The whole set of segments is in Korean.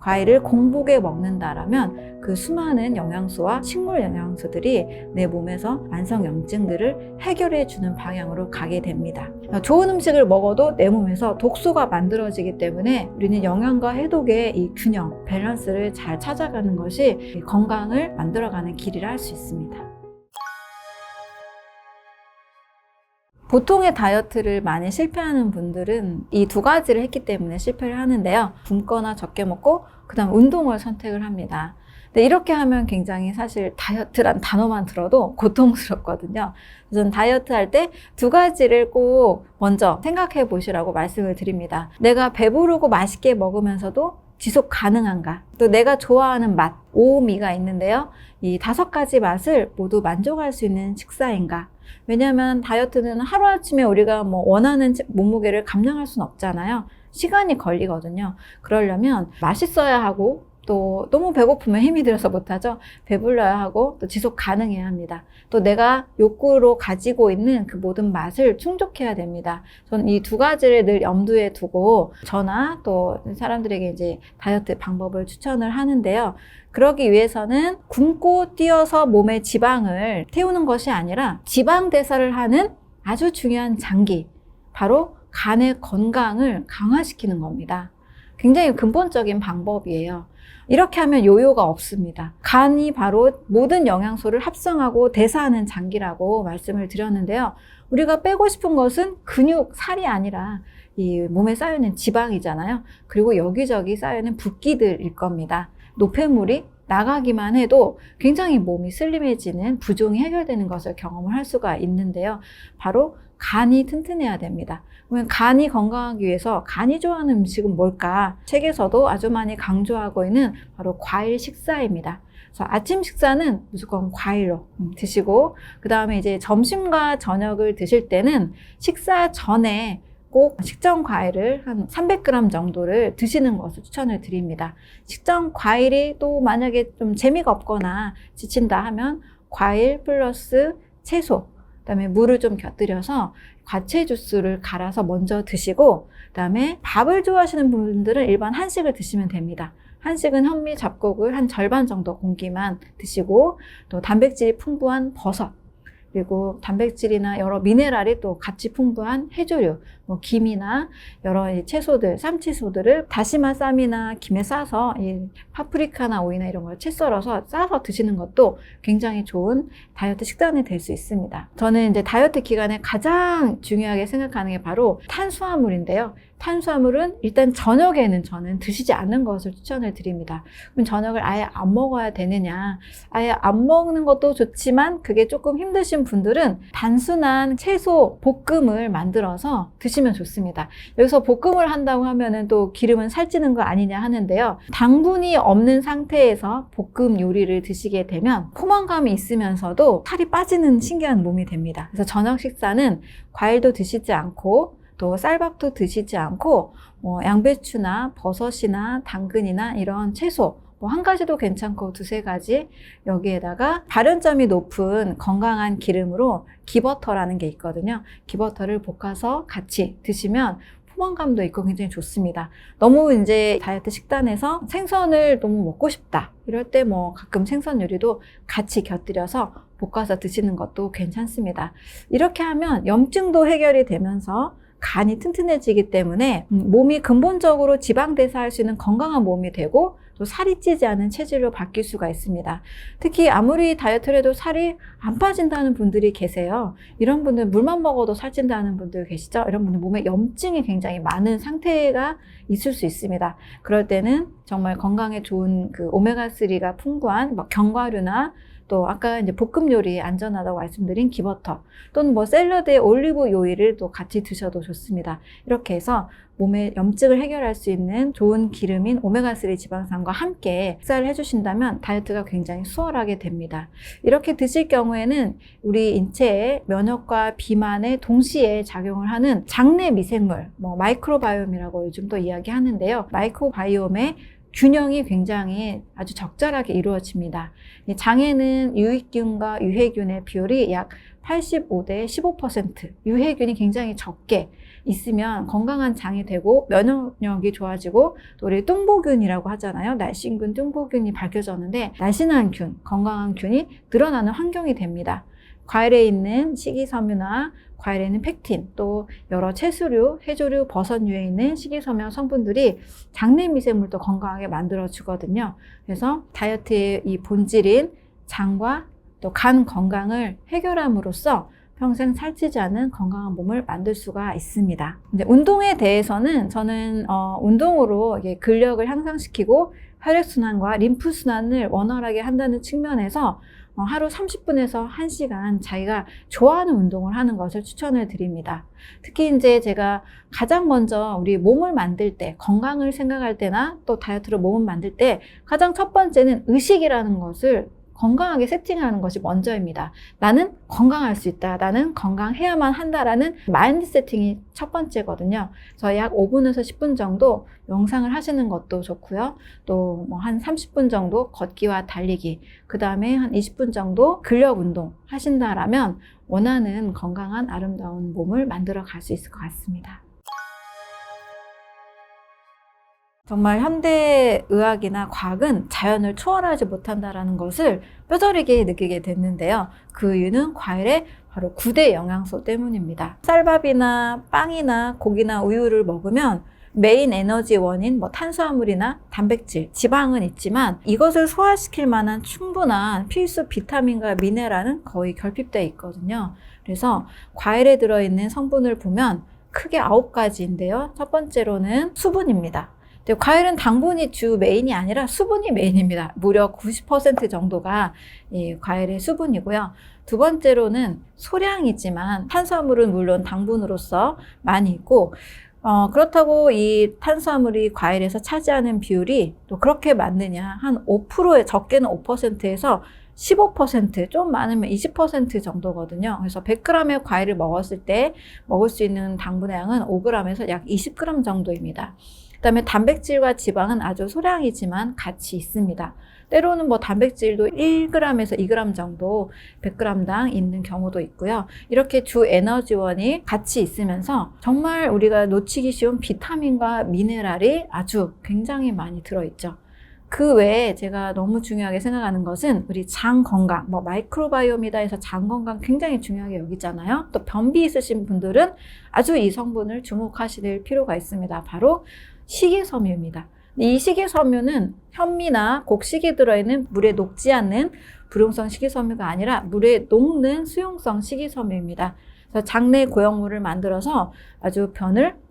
과일을 공복에 먹는다라면 그 수많은 영양소와 식물 영양소들이 내 몸에서 만성염증들을 해결해 주는 방향으로 가게 됩니다. 좋은 음식을 먹어도 내 몸에서 독소가 만들어지기 때문에 우리는 영양과 해독의 이 균형, 밸런스를 잘 찾아가는 것이 건강을 만들어가는 길이라 할 수 있습니다. 보통의 다이어트를 많이 실패하는 분들은 이 두 가지를 했기 때문에 실패를 하는데요. 굶거나 적게 먹고 그다음 운동을 선택을 합니다. 근데 이렇게 하면 굉장히 사실 다이어트란 단어만 들어도 고통스럽거든요. 저는 다이어트 할 때 두 가지를 꼭 먼저 생각해 보시라고 말씀을 드립니다. 내가 배부르고 맛있게 먹으면서도 지속 가능한가? 또 내가 좋아하는 맛, 오미가 있는데요. 이 5가지 맛을 모두 만족할 수 있는 식사인가? 왜냐하면 다이어트는 하루아침에 우리가 원하는 몸무게를 감량할 수는 없잖아요. 시간이 걸리거든요. 그러려면 맛있어야 하고 또 너무 배고프면 힘이 들어서 못하죠. 배불러야 하고 또 지속 가능해야 합니다. 또 내가 욕구로 가지고 있는 그 모든 맛을 충족해야 됩니다. 저는 이 두 가지를 늘 염두에 두고 저나 또 사람들에게 이제 다이어트 방법을 추천을 하는데요. 그러기 위해서는 굶고 뛰어서 몸에 지방을 태우는 것이 아니라 지방 대사를 하는 아주 중요한 장기, 바로 간의 건강을 강화시키는 겁니다. 굉장히 근본적인 방법이에요. 이렇게 하면 요요가 없습니다. 간이 바로 모든 영양소를 합성하고 대사하는 장기라고 말씀을 드렸는데요. 우리가 빼고 싶은 것은 근육, 살이 아니라 이 몸에 쌓여있는 지방이잖아요. 그리고 여기저기 쌓여있는 붓기들일 겁니다. 노폐물이 나가기만 해도 굉장히 몸이 슬림해지는 부종이 해결되는 것을 경험을 할 수가 있는데요. 바로 간이 튼튼해야 됩니다. 그러면 간이 건강하기 위해서 간이 좋아하는 음식은 뭘까? 책에서도 아주 많이 강조하고 있는 바로 과일 식사입니다. 그래서 아침 식사는 무조건 과일로 드시고 그 다음에 이제 점심과 저녁을 드실 때는 식사 전에 꼭 식전 과일을 한 300g 정도를 드시는 것을 추천을 드립니다. 식전 과일이 또 만약에 좀 재미가 없거나 지친다 하면 과일 플러스 채소, 그다음에 물을 좀 곁들여서 과채 주스를 갈아서 먼저 드시고 그다음에 밥을 좋아하시는 분들은 일반 한식을 드시면 됩니다. 한식은 현미 잡곡을 한 절반 정도 공기만 드시고 또 단백질이 풍부한 버섯 그리고 단백질이나 여러 미네랄이 또 같이 풍부한 해조류, 김이나 여러 채소들, 쌈채소들을 다시마 쌈이나 김에 싸서 이 파프리카나 오이나 이런 걸 채 썰어서 싸서 드시는 것도 굉장히 좋은 다이어트 식단이 될 수 있습니다. 저는 이제 다이어트 기간에 가장 중요하게 생각하는 게 바로 탄수화물인데요. 탄수화물은 일단 저녁에는 저는 드시지 않는 것을 추천을 드립니다. 그럼 저녁을 아예 안 먹어야 되느냐? 아예 안 먹는 것도 좋지만 그게 조금 힘드신 분들은 단순한 채소 볶음을 만들어서 드시면 좋습니다. 여기서 볶음을 한다고 하면은 또 기름은 살찌는 거 아니냐 하는데요. 당분이 없는 상태에서 볶음 요리를 드시게 되면 포만감이 있으면서도 살이 빠지는 신기한 몸이 됩니다. 그래서 저녁 식사는 과일도 드시지 않고 또 쌀밥도 드시지 않고 양배추나 버섯이나 당근이나 이런 채소 한 가지도 괜찮고 2-3가지 여기에다가 발연점이 높은 건강한 기름으로 기버터라는 게 있거든요. 기버터를 볶아서 같이 드시면 포만감도 있고 굉장히 좋습니다. 너무 이제 다이어트 식단에서 생선을 너무 먹고 싶다 이럴 때 가끔 생선 요리도 같이 곁들여서 볶아서 드시는 것도 괜찮습니다. 이렇게 하면 염증도 해결이 되면서 간이 튼튼해지기 때문에 몸이 근본적으로 지방 대사할 수 있는 건강한 몸이 되고 또 살이 찌지 않은 체질로 바뀔 수가 있습니다. 특히 아무리 다이어트를 해도 살이 안 빠진다는 분들이 계세요. 이런 분들 물만 먹어도 살찐다는 분들 계시죠? 이런 분들 몸에 염증이 굉장히 많은 상태가 있을 수 있습니다. 그럴 때는 정말 건강에 좋은 그 오메가3가 풍부한 견과류나 또 아까 이제 볶음 요리에 안전하다고 말씀드린 기버터 또는 샐러드에 올리브 오일을 또 같이 드셔도 좋습니다. 이렇게 해서 몸의 염증을 해결할 수 있는 좋은 기름인 오메가3 지방산과 함께 식사를 해주신다면 다이어트가 굉장히 수월하게 됩니다. 이렇게 드실 경우에는 우리 인체의 면역과 비만에 동시에 작용을 하는 장내 미생물, 마이크로바이옴이라고 요즘 또 이야기하는데요. 마이크로바이옴의 균형이 굉장히 아주 적절하게 이루어집니다. 장에는 유익균과 유해균의 비율이 약 85대 15%, 유해균이 굉장히 적게 있으면 건강한 장이 되고 면역력이 좋아지고, 또 우리 뚱보균이라고 하잖아요. 날씬균, 뚱보균이 밝혀졌는데 날씬한 균, 건강한 균이 늘어나는 환경이 됩니다. 과일에 있는 식이섬유나 과일에 있는 팩틴, 또 여러 채소류, 해조류, 버섯류에 있는 식이섬유 성분들이 장내 미생물도 건강하게 만들어주거든요. 그래서 다이어트의 이 본질인 장과 또 간 건강을 해결함으로써 평생 살찌지 않은 건강한 몸을 만들 수가 있습니다. 근데 운동에 대해서는 저는 운동으로 이게 근력을 향상시키고 혈액순환과 림프순환을 원활하게 한다는 측면에서 하루 30분에서 1시간 자기가 좋아하는 운동을 하는 것을 추천을 드립니다. 특히 이제 제가 가장 먼저 우리 몸을 만들 때, 건강을 생각할 때나 또 다이어트로 몸을 만들 때 가장 첫 번째는 의식이라는 것을 건강하게 세팅하는 것이 먼저입니다. 나는 건강할 수 있다. 나는 건강해야만 한다라는 마인드 세팅이 첫 번째거든요. 그래서 약 5분에서 10분 정도 명상을 하시는 것도 좋고요. 또 뭐 한 30분 정도 걷기와 달리기, 그 다음에 한 20분 정도 근력 운동 하신다라면 원하는 건강한 아름다운 몸을 만들어 갈 수 있을 것 같습니다. 정말 현대의학이나 과학은 자연을 초월하지 못한다는 것을 뼈저리게 느끼게 됐는데요. 그 이유는 과일의 바로 9대 영양소 때문입니다. 쌀밥이나 빵이나 고기나 우유를 먹으면 메인 에너지원인 탄수화물이나 단백질, 지방은 있지만 이것을 소화시킬 만한 충분한 필수 비타민과 미네랄은 거의 결핍되어 있거든요. 그래서 과일에 들어있는 성분을 보면 크게 9가지인데요. 첫 번째로는 수분입니다. 과일은 당분이 주 메인이 아니라 수분이 메인입니다. 무려 90% 정도가 이 과일의 수분이고요. 두 번째로는 소량이지만 탄수화물은 물론 당분으로서 많이 있고, 그렇다고 이 탄수화물이 과일에서 차지하는 비율이 또 그렇게 많느냐, 한 5%에 적게는 5%에서 15%, 좀 많으면 20% 정도거든요. 그래서 100g의 과일을 먹었을 때 먹을 수 있는 당분의 양은 5g에서 약 20g 정도입니다. 그 다음에 단백질과 지방은 아주 소량이지만 같이 있습니다. 때로는 단백질도 1g에서 2g 정도 100g당 있는 경우도 있고요. 이렇게 주 에너지원이 같이 있으면서 정말 우리가 놓치기 쉬운 비타민과 미네랄이 아주 굉장히 많이 들어있죠. 그 외에 제가 너무 중요하게 생각하는 것은 우리 장 건강, 마이크로바이옴이다 해서 장 건강 굉장히 중요하게 여기잖아요. 또 변비 있으신 분들은 아주 이 성분을 주목하실 필요가 있습니다. 바로 식이섬유입니다. 이 식이섬유는 현미나 곡식에 들어있는 물에 녹지 않는 불용성 식이섬유가 아니라 물에 녹는 수용성 식이섬유입니다. 그래서 장내 고형물을 만들어서 아주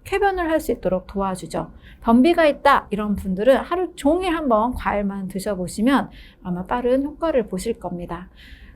쾌변을 할 수 있도록 도와주죠. 변비가 있다 이런 분들은 하루 종일 한번 과일만 드셔보시면 아마 빠른 효과를 보실 겁니다.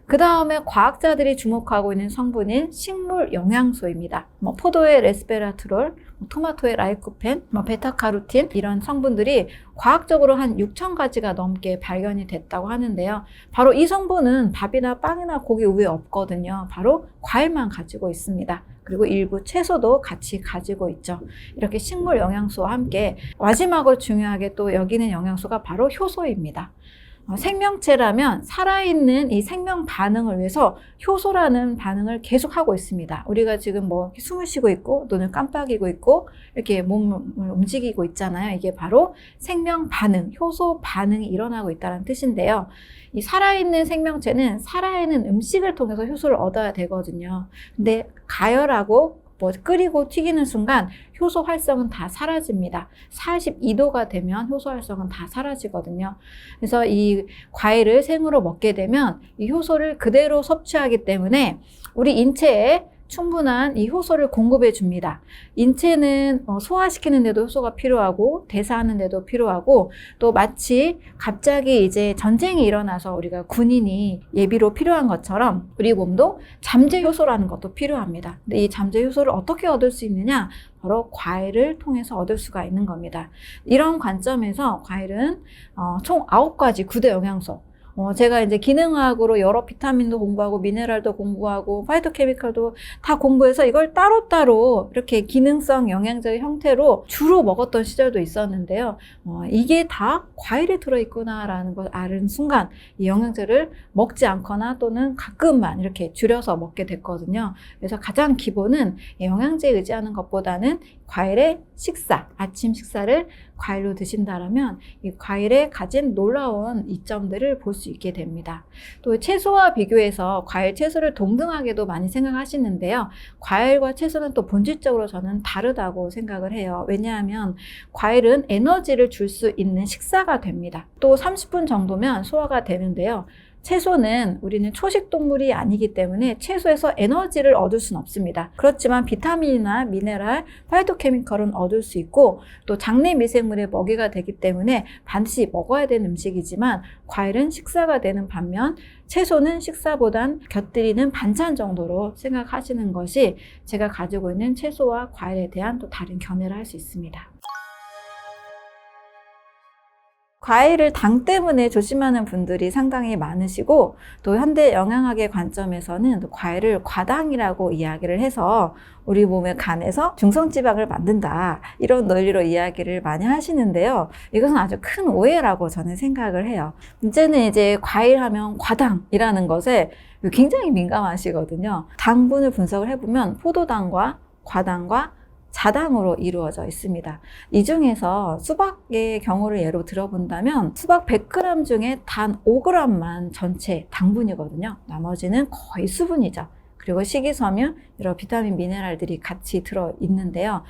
그 다음에 과학자들이 주목하고 있는 성분인 식물 영양소입니다. 포도의 레스베라트롤, 토마토의 라이코펜, 베타카로틴 이런 성분들이 과학적으로 한 6,000가지가 넘게 발견이 됐다고 하는데요. 바로 이 성분은 밥이나 빵이나 고기, 우유에 없거든요. 바로 과일만 가지고 있습니다. 그리고 일부 채소도 같이 가지고 있죠. 이렇게 식물 영양소와 함께 마지막으로 중요하게 또 여기는 영양소가 바로 효소입니다. 생명체라면 살아있는 이 생명 반응을 위해서 효소라는 반응을 계속하고 있습니다. 우리가 지금 숨을 쉬고 있고 눈을 깜빡이고 있고 이렇게 몸을 움직이고 있잖아요. 이게 바로 생명 반응, 효소 반응이 일어나고 있다는 뜻인데요. 이 살아있는 생명체는 살아있는 음식을 통해서 효소를 얻어야 되거든요. 근데 가열하고 끓이고 튀기는 순간 효소 활성은 다 사라집니다. 42도가 되면 효소 활성은 다 사라지거든요. 그래서 이 과일을 생으로 먹게 되면 이 효소를 그대로 섭취하기 때문에 우리 인체에 충분한 이 효소를 공급해 줍니다. 인체는 소화시키는 데도 효소가 필요하고 대사하는 데도 필요하고 또 마치 갑자기 이제 전쟁이 일어나서 우리가 군인이 예비로 필요한 것처럼 우리 몸도 잠재 효소라는 것도 필요합니다. 근데 이 잠재 효소를 어떻게 얻을 수 있느냐? 바로 과일을 통해서 얻을 수가 있는 겁니다. 이런 관점에서 과일은 총 9가지 9대 영양소, 제가 이제 기능학으로 여러 비타민도 공부하고 미네랄도 공부하고 파이토케미컬도 다 공부해서 이걸 따로따로 이렇게 기능성 영양제의 형태로 주로 먹었던 시절도 있었는데요. 이게 다 과일에 들어있구나라는 걸 아는 순간 이 영양제를 먹지 않거나 또는 가끔만 이렇게 줄여서 먹게 됐거든요. 그래서 가장 기본은 영양제에 의지하는 것보다는 과일의 식사, 아침 식사를 과일로 드신다라면 이 과일에 가진 놀라운 이점들을 볼 수 있게 됩니다. 또 채소와 비교해서 과일, 채소를 동등하게도 많이 생각하시는데요. 과일과 채소는 또 본질적으로 저는 다르다고 생각을 해요. 왜냐하면 과일은 에너지를 줄 수 있는 식사가 됩니다. 또 30분 정도면 소화가 되는데요. 채소는 우리는 초식 동물이 아니기 때문에 채소에서 에너지를 얻을 수는 없습니다. 그렇지만 비타민이나 미네랄, 파이토케미컬은 얻을 수 있고 또 장내 미생물의 먹이가 되기 때문에 반드시 먹어야 되는 음식이지만 과일은 식사가 되는 반면 채소는 식사보단 곁들이는 반찬 정도로 생각하시는 것이 제가 가지고 있는 채소와 과일에 대한 또 다른 견해를 할 수 있습니다. 과일을 당 때문에 조심하는 분들이 상당히 많으시고 또 현대 영양학의 관점에서는 과일을 과당이라고 이야기를 해서 우리 몸의 간에서 중성지방을 만든다 이런 논리로 이야기를 많이 하시는데요. 이것은 아주 큰 오해라고 저는 생각을 해요. 문제는 이제 과일하면 과당이라는 것에 굉장히 민감하시거든요. 당분을 분석을 해보면 포도당과 과당과 자당으로 이루어져 있습니다. 이 중에서 수박의 경우를 예로 들어본다면 수박 100g 중에 단 5g만 전체 당분이거든요. 나머지는 거의 수분이죠. 그리고 식이섬유, 여러 비타민, 미네랄들이 같이 들어있는데요.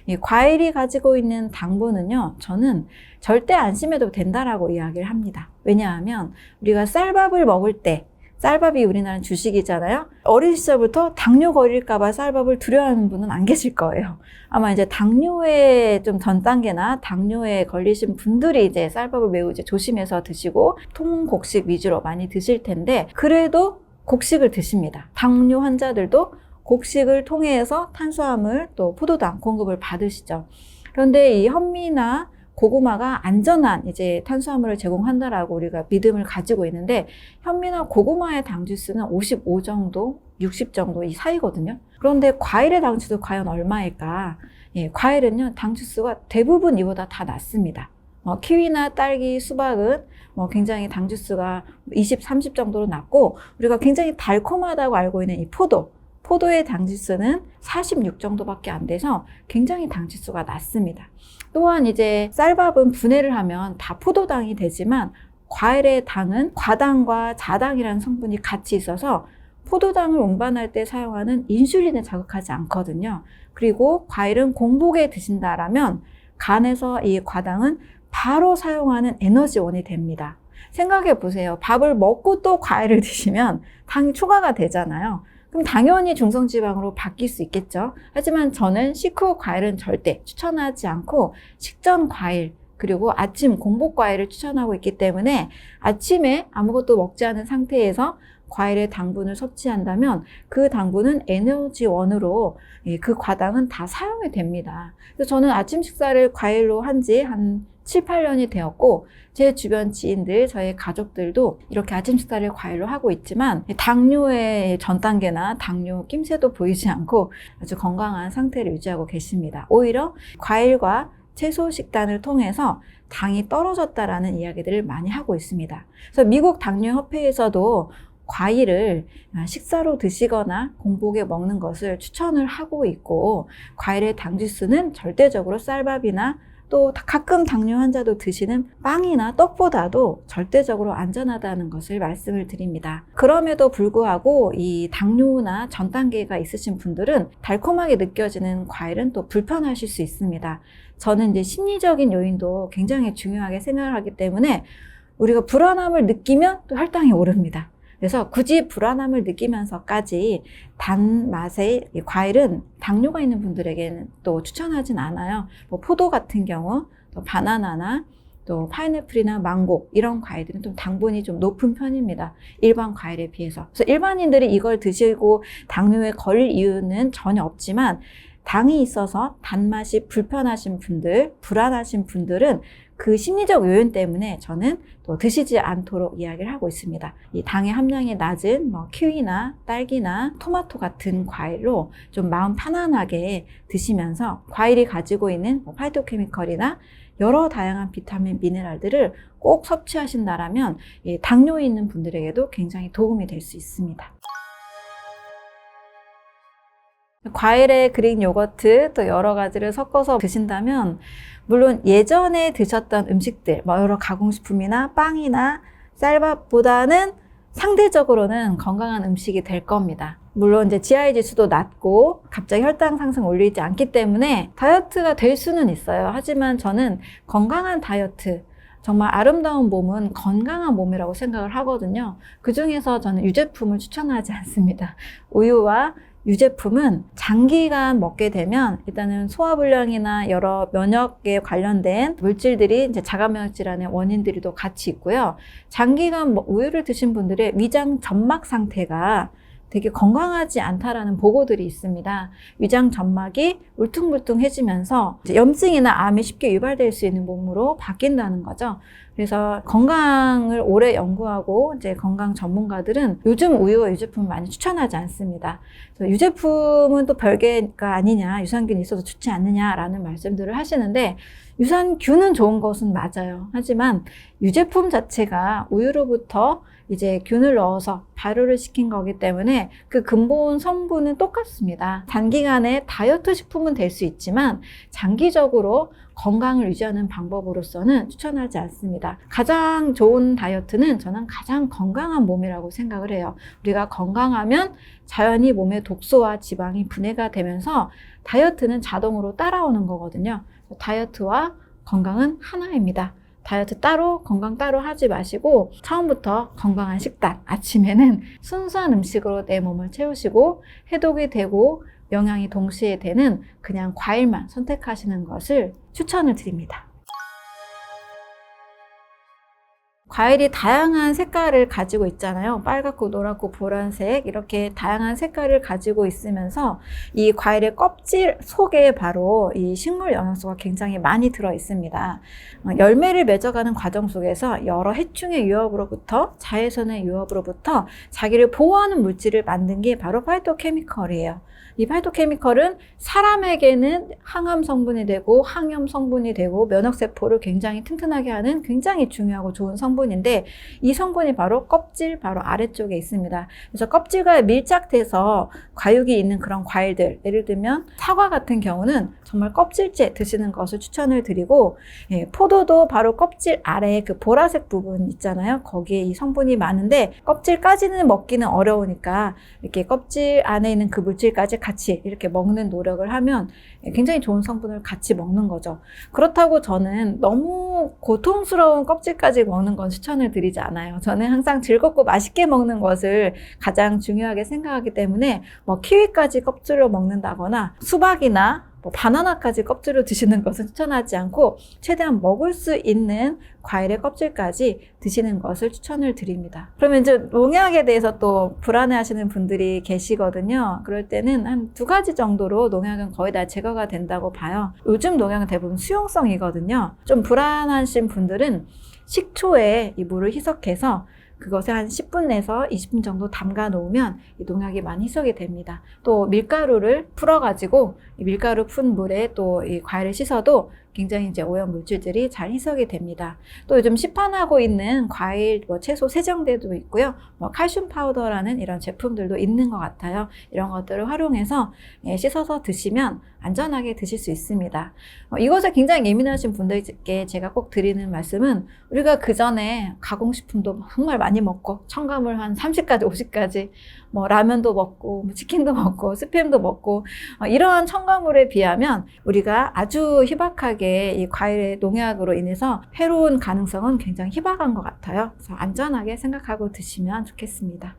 이 과일이 가지고 있는 당분은요, 저는 절대 안심해도 된다라고 이야기를 합니다. 왜냐하면 우리가 쌀밥을 먹을 때 쌀밥이 우리나라는 주식이잖아요. 어린 시절부터 당뇨 걸릴까봐 쌀밥을 두려워하는 분은 안 계실 거예요. 아마 이제 당뇨의 좀 전 단계나 당뇨에 걸리신 분들이 이제 쌀밥을 매우 이제 조심해서 드시고 통곡식 위주로 많이 드실 텐데 그래도 곡식을 드십니다. 당뇨 환자들도 곡식을 통해서 탄수화물 또 포도당 공급을 받으시죠. 그런데 이 현미나 고구마가 안전한 이제 탄수화물을 제공한다라고 우리가 믿음을 가지고 있는데 현미나 고구마의 당주수는 55 정도, 60 정도 이 사이거든요. 그런데 과일의 당주수 과연 얼마일까? 과일은요, 당주수가 대부분 이보다 다 낮습니다. 키위나 딸기, 수박은 굉장히 당주수가 20, 30 정도로 낮고 우리가 굉장히 달콤하다고 알고 있는 이 포도의 당지수는 46 정도밖에 안 돼서 굉장히 당지수가 낮습니다. 또한 이제 쌀밥은 분해를 하면 다 포도당이 되지만 과일의 당은 과당과 자당이라는 성분이 같이 있어서 포도당을 운반할 때 사용하는 인슐린을 자극하지 않거든요. 그리고 과일은 공복에 드신다라면 간에서 이 과당은 바로 사용하는 에너지원이 됩니다. 생각해 보세요. 밥을 먹고 또 과일을 드시면 당이 초과가 되잖아요. 그럼 당연히 중성지방으로 바뀔 수 있겠죠. 하지만 저는 식후 과일은 절대 추천하지 않고 식전 과일 그리고 아침 공복 과일을 추천하고 있기 때문에 아침에 아무것도 먹지 않은 상태에서 과일의 당분을 섭취한다면 그 당분은 에너지원으로 그 과당은 다 사용이 됩니다. 그래서 저는 아침 식사를 과일로 한 지 한 7, 8년이 되었고 제 주변 지인들, 저희 가족들도 이렇게 아침 식사를 과일로 하고 있지만 당뇨의 전 단계나 당뇨 낌새도 보이지 않고 아주 건강한 상태를 유지하고 계십니다. 오히려 과일과 채소 식단을 통해서 당이 떨어졌다라는 이야기들을 많이 하고 있습니다. 그래서 미국 당뇨협회에서도 과일을 식사로 드시거나 공복에 먹는 것을 추천을 하고 있고 과일의 당지수는 절대적으로 쌀밥이나 또 가끔 당뇨 환자도 드시는 빵이나 떡보다도 절대적으로 안전하다는 것을 말씀을 드립니다. 그럼에도 불구하고 이 당뇨나 전 단계가 있으신 분들은 달콤하게 느껴지는 과일은 또 불편하실 수 있습니다. 저는 이제 심리적인 요인도 굉장히 중요하게 생각을 하기 때문에 우리가 불안함을 느끼면 또 혈당이 오릅니다. 그래서 굳이 불안함을 느끼면서까지 단맛의 과일은 당뇨가 있는 분들에게는 또 추천하진 않아요. 포도 같은 경우, 또 바나나나 또 파인애플이나 망고 이런 과일들은 좀 당분이 좀 높은 편입니다. 일반 과일에 비해서. 그래서 일반인들이 이걸 드시고 당뇨에 걸릴 이유는 전혀 없지만 당이 있어서 단맛이 불편하신 분들, 불안하신 분들은 그 심리적 요인 때문에 저는 또 드시지 않도록 이야기를 하고 있습니다. 이 당의 함량이 낮은 키위나 딸기나 토마토 같은 과일로 좀 마음 편안하게 드시면서 과일이 가지고 있는 파이토케미컬이나 여러 다양한 비타민, 미네랄들을 꼭 섭취하신다라면 당뇨 있는 분들에게도 굉장히 도움이 될 수 있습니다. 과일에 그릭 요거트 또 여러 가지를 섞어서 드신다면 물론 예전에 드셨던 음식들, 여러 가공식품이나 빵이나 쌀밥보다는 상대적으로는 건강한 음식이 될 겁니다. 물론 이제 GI 지수도 낮고 갑자기 혈당 상승 올리지 않기 때문에 다이어트가 될 수는 있어요. 하지만 저는 건강한 다이어트, 정말 아름다운 몸은 건강한 몸이라고 생각을 하거든요. 그 중에서 저는 유제품을 추천하지 않습니다. 우유와 유제품은 장기간 먹게 되면 일단은 소화불량이나 여러 면역에 관련된 물질들이 이제 자가면역질환의 원인들이 또 같이 있고요. 장기간 우유를 드신 분들의 위장 점막 상태가 되게 건강하지 않다라는 보고들이 있습니다. 위장 점막이 울퉁불퉁해지면서 이제 염증이나 암이 쉽게 유발될 수 있는 몸으로 바뀐다는 거죠. 그래서 건강을 오래 연구하고 이제 건강 전문가들은 요즘 우유와 유제품을 많이 추천하지 않습니다. 그래서 유제품은 또 별개가 아니냐, 유산균이 있어서 좋지 않느냐라는 말씀들을 하시는데 유산균은 좋은 것은 맞아요. 하지만 유제품 자체가 우유로부터 이제 균을 넣어서 발효를 시킨 거기 때문에 그 근본 성분은 똑같습니다. 단기간에 다이어트 식품은 될 수 있지만 장기적으로 건강을 유지하는 방법으로서는 추천하지 않습니다. 가장 좋은 다이어트는 저는 가장 건강한 몸이라고 생각을 해요. 우리가 건강하면 자연히 몸의 독소와 지방이 분해가 되면서 다이어트는 자동으로 따라오는 거거든요. 다이어트와 건강은 하나입니다. 다이어트 따로 건강 따로 하지 마시고 처음부터 건강한 식단, 아침에는 순수한 음식으로 내 몸을 채우시고 해독이 되고 영양이 동시에 되는 그냥 과일만 선택하시는 것을 추천을 드립니다. 과일이 다양한 색깔을 가지고 있잖아요. 빨갛고 노랗고 보라색 이렇게 다양한 색깔을 가지고 있으면서 이 과일의 껍질 속에 바로 이 식물 영양소가 굉장히 많이 들어 있습니다. 열매를 맺어가는 과정 속에서 여러 해충의 유업으로부터 자외선의 유업으로부터 자기를 보호하는 물질을 만든 게 바로 파이토케미컬이에요. 이 파이토케미컬은 사람에게는 항암 성분이 되고 항염 성분이 되고 면역세포를 굉장히 튼튼하게 하는 굉장히 중요하고 좋은 성분인데 이 성분이 바로 껍질 바로 아래쪽에 있습니다. 그래서 껍질과 밀착돼서 과육이 있는 그런 과일들, 예를 들면 사과 같은 경우는 정말 껍질째 드시는 것을 추천을 드리고 포도도 바로 껍질 아래 그 보라색 부분 있잖아요. 거기에 이 성분이 많은데 껍질까지는 먹기는 어려우니까 이렇게 껍질 안에 있는 그 물질까지 같이 이렇게 먹는 노력을 하면 굉장히 좋은 성분을 같이 먹는 거죠. 그렇다고 저는 너무 고통스러운 껍질까지 먹는 건 추천을 드리지 않아요. 저는 항상 즐겁고 맛있게 먹는 것을 가장 중요하게 생각하기 때문에 키위까지 껍질로 먹는다거나 수박이나 바나나까지 껍질로 드시는 것은 추천하지 않고 최대한 먹을 수 있는 과일의 껍질까지 드시는 것을 추천을 드립니다. 그러면 이제 농약에 대해서 또 불안해 하시는 분들이 계시거든요. 그럴 때는 한 2가지 정도로 농약은 거의 다 제거가 된다고 봐요. 요즘 농약은 대부분 수용성이거든요. 좀 불안하신 분들은 식초에 이 물을 희석해서 그것을 한 10분 내서 20분 정도 담가 놓으면 이 농약이 많이 희석이 됩니다. 또 밀가루를 풀어가지고 이 밀가루 푼 물에 또 이 과일을 씻어도 굉장히 이제 오염 물질들이 잘 희석이 됩니다. 또 요즘 시판하고 있는 과일, 채소 세정제도 있고요. 칼슘 파우더라는 이런 제품들도 있는 것 같아요. 이런 것들을 활용해서 씻어서 드시면 안전하게 드실 수 있습니다. 이것에 굉장히 예민하신 분들께 제가 꼭 드리는 말씀은 우리가 그 전에 가공식품도 정말 많이 먹고 첨가물 한 30가지, 50가지 라면도 먹고 치킨도 먹고 스팸도 먹고 이러한 첨가물에 비하면 우리가 아주 희박하게 이 과일의 농약으로 인해서 해로운 가능성은 굉장히 희박한 것 같아요. 그래서 안전하게 생각하고 드시면 좋겠습니다.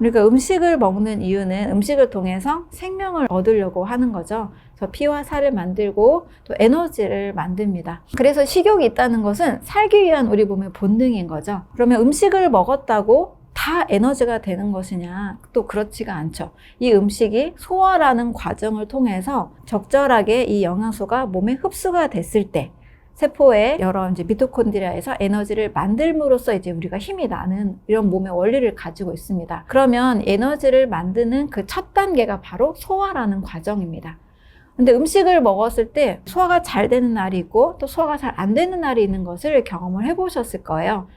우리가 음식을 먹는 이유는 음식을 통해서 생명을 얻으려고 하는 거죠. 그래서 피와 살을 만들고 또 에너지를 만듭니다. 그래서 식욕이 있다는 것은 살기 위한 우리 몸의 본능인 거죠. 그러면 음식을 먹었다고 다 에너지가 되는 것이냐? 또 그렇지가 않죠. 이 음식이 소화라는 과정을 통해서 적절하게 이 영양소가 몸에 흡수가 됐을 때 세포의 여러 이제 미토콘드리아에서 에너지를 만들므로써 이제 우리가 힘이 나는 이런 몸의 원리를 가지고 있습니다. 그러면 에너지를 만드는 그 첫 단계가 바로 소화라는 과정입니다. 근데 음식을 먹었을 때 소화가 잘 되는 날이 있고 또 소화가 잘 안 되는 날이 있는 것을 경험을 해보셨을 거예요.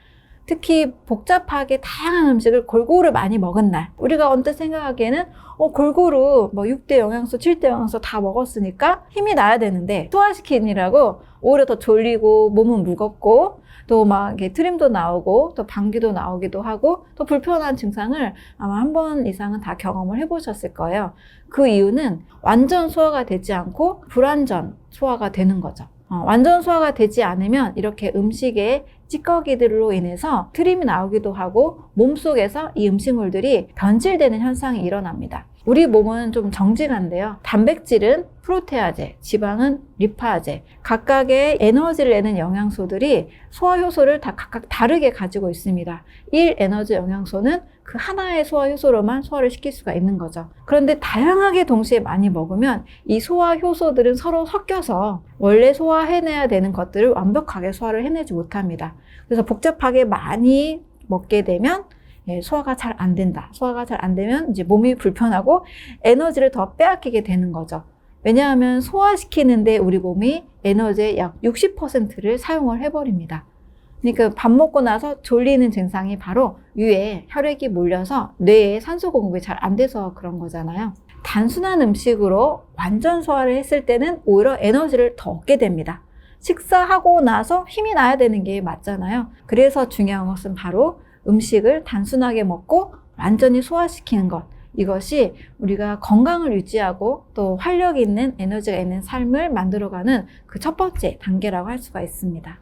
특히 복잡하게 다양한 음식을 골고루 많이 먹은 날, 우리가 언뜻 생각하기에는 골고루 뭐 6대 영양소, 7대 영양소 다 먹었으니까 힘이 나야 되는데 소화시키느라고 오히려 더 졸리고 몸은 무겁고 또 막 이렇게 트림도 나오고 또 방귀도 나오기도 하고 또 불편한 증상을 아마 한 번 이상은 다 경험을 해보셨을 거예요. 그 이유는 완전 소화가 되지 않고 불완전 소화가 되는 거죠. 완전 소화가 되지 않으면 이렇게 음식의 찌꺼기들로 인해서 트림이 나오기도 하고 몸속에서 이 음식물들이 변질되는 현상이 일어납니다. 우리 몸은 좀 정직한데요. 단백질은 프로테아제, 지방은 리파제, 각각의 에너지를 내는 영양소들이 소화 효소를 다 각각 다르게 가지고 있습니다. 1 에너지 영양소는 그 하나의 소화 효소로만 소화를 시킬 수가 있는 거죠. 그런데 다양하게 동시에 많이 먹으면 이 소화 효소들은 서로 섞여서 원래 소화해내야 되는 것들을 완벽하게 소화를 해내지 못합니다. 그래서 복잡하게 많이 먹게 되면 소화가 잘 안 된다. 소화가 잘 안 되면 이제 몸이 불편하고 에너지를 더 빼앗기게 되는 거죠. 왜냐하면 소화시키는데 우리 몸이 에너지의 약 60%를 사용을 해버립니다. 그러니까 밥 먹고 나서 졸리는 증상이 바로 위에 혈액이 몰려서 뇌에 산소 공급이 잘 안 돼서 그런 거잖아요. 단순한 음식으로 완전 소화를 했을 때는 오히려 에너지를 더 얻게 됩니다. 식사하고 나서 힘이 나야 되는 게 맞잖아요. 그래서 중요한 것은 바로 음식을 단순하게 먹고 완전히 소화시키는 것. 이것이 우리가 건강을 유지하고 또 활력 있는 에너지가 있는 삶을 만들어가는 그 첫 번째 단계라고 할 수가 있습니다.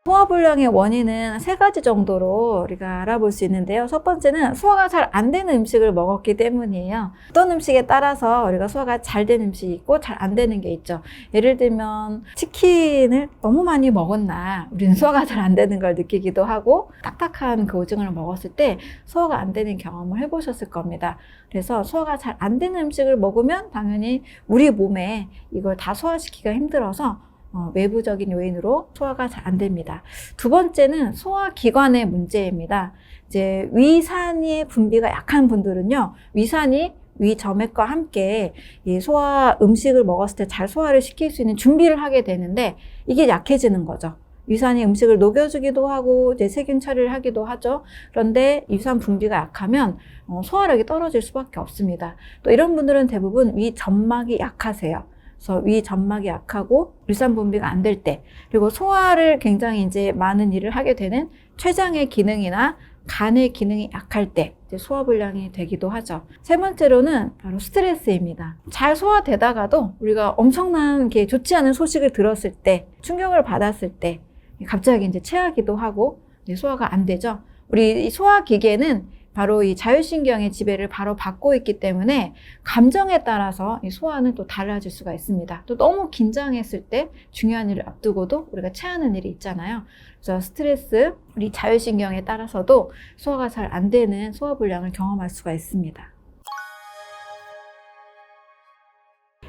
소화불량의 원인은 3가지 정도로 우리가 알아볼 수 있는데요. 첫 번째는 소화가 잘 안 되는 음식을 먹었기 때문이에요. 어떤 음식에 따라서 우리가 소화가 잘 되는 음식이 있고 잘 안 되는 게 있죠. 예를 들면 치킨을 너무 많이 먹었나 우리는 소화가 잘 안 되는 걸 느끼기도 하고 딱딱한 그 오징어를 먹었을 때 소화가 안 되는 경험을 해보셨을 겁니다. 그래서 소화가 잘 안 되는 음식을 먹으면 당연히 우리 몸에 이걸 다 소화시키기가 힘들어서 외부적인 요인으로 소화가 잘 안 됩니다. 두 번째는 소화기관의 문제입니다. 이제 위산의 분비가 약한 분들은요, 위산이 위점액과 함께 이 소화 음식을 먹었을 때 잘 소화를 시킬 수 있는 준비를 하게 되는데 이게 약해지는 거죠. 위산이 음식을 녹여주기도 하고 이제 세균 처리를 하기도 하죠. 그런데 위산 분비가 약하면 소화력이 떨어질 수밖에 없습니다. 또 이런 분들은 대부분 위점막이 약하세요. 그래서 위점막이 약하고 위산 분비가 안 될 때, 그리고 소화를 굉장히 이제 많은 일을 하게 되는 췌장의 기능이나 간의 기능이 약할 때 이제 소화불량이 되기도 하죠. 세 번째로는 바로 스트레스입니다. 잘 소화되다가도 우리가 엄청난 게 좋지 않은 소식을 들었을 때, 충격을 받았을 때 갑자기 이제 체하기도 하고 소화가 안 되죠. 우리 이 소화기계는 바로 이 자율신경의 지배를 바로 받고 있기 때문에 감정에 따라서 이 소화는 또 달라질 수가 있습니다. 또 너무 긴장했을 때 중요한 일을 앞두고도 우리가 체하는 일이 있잖아요. 그래서 스트레스, 우리 자율신경에 따라서도 소화가 잘 안 되는 소화불량을 경험할 수가 있습니다.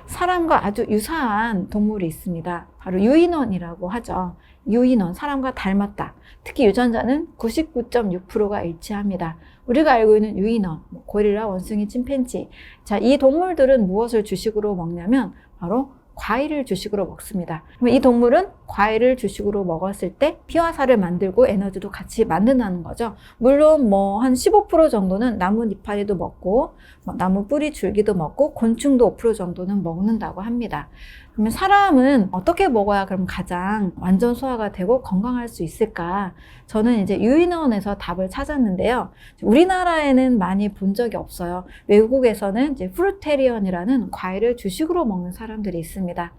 사람과 아주 유사한 동물이 있습니다. 바로 유인원이라고 하죠. 유인원, 사람과 닮았다. 특히 유전자는 99.6%가 일치합니다. 우리가 알고 있는 유인원, 고릴라, 원숭이, 침팬지. 자, 이 동물들은 무엇을 주식으로 먹냐면 바로 과일을 주식으로 먹습니다. 그럼 이 동물은 과일을 주식으로 먹었을 때 피와 살을 만들고 에너지도 같이 만든다는 거죠. 물론 뭐 한 15% 정도는 나무 이파리도 먹고 나무 뿌리 줄기도 먹고 곤충도 5% 정도는 먹는다고 합니다. 그러면 사람은 어떻게 먹어야 그럼 가장 완전 소화가 되고 건강할 수 있을까? 저는 이제 유인원에서 답을 찾았는데요. 우리나라에는 많이 본 적이 없어요. 외국에서는 이제 프루테리언이라는 과일을 주식으로 먹는 사람들이 있습니다.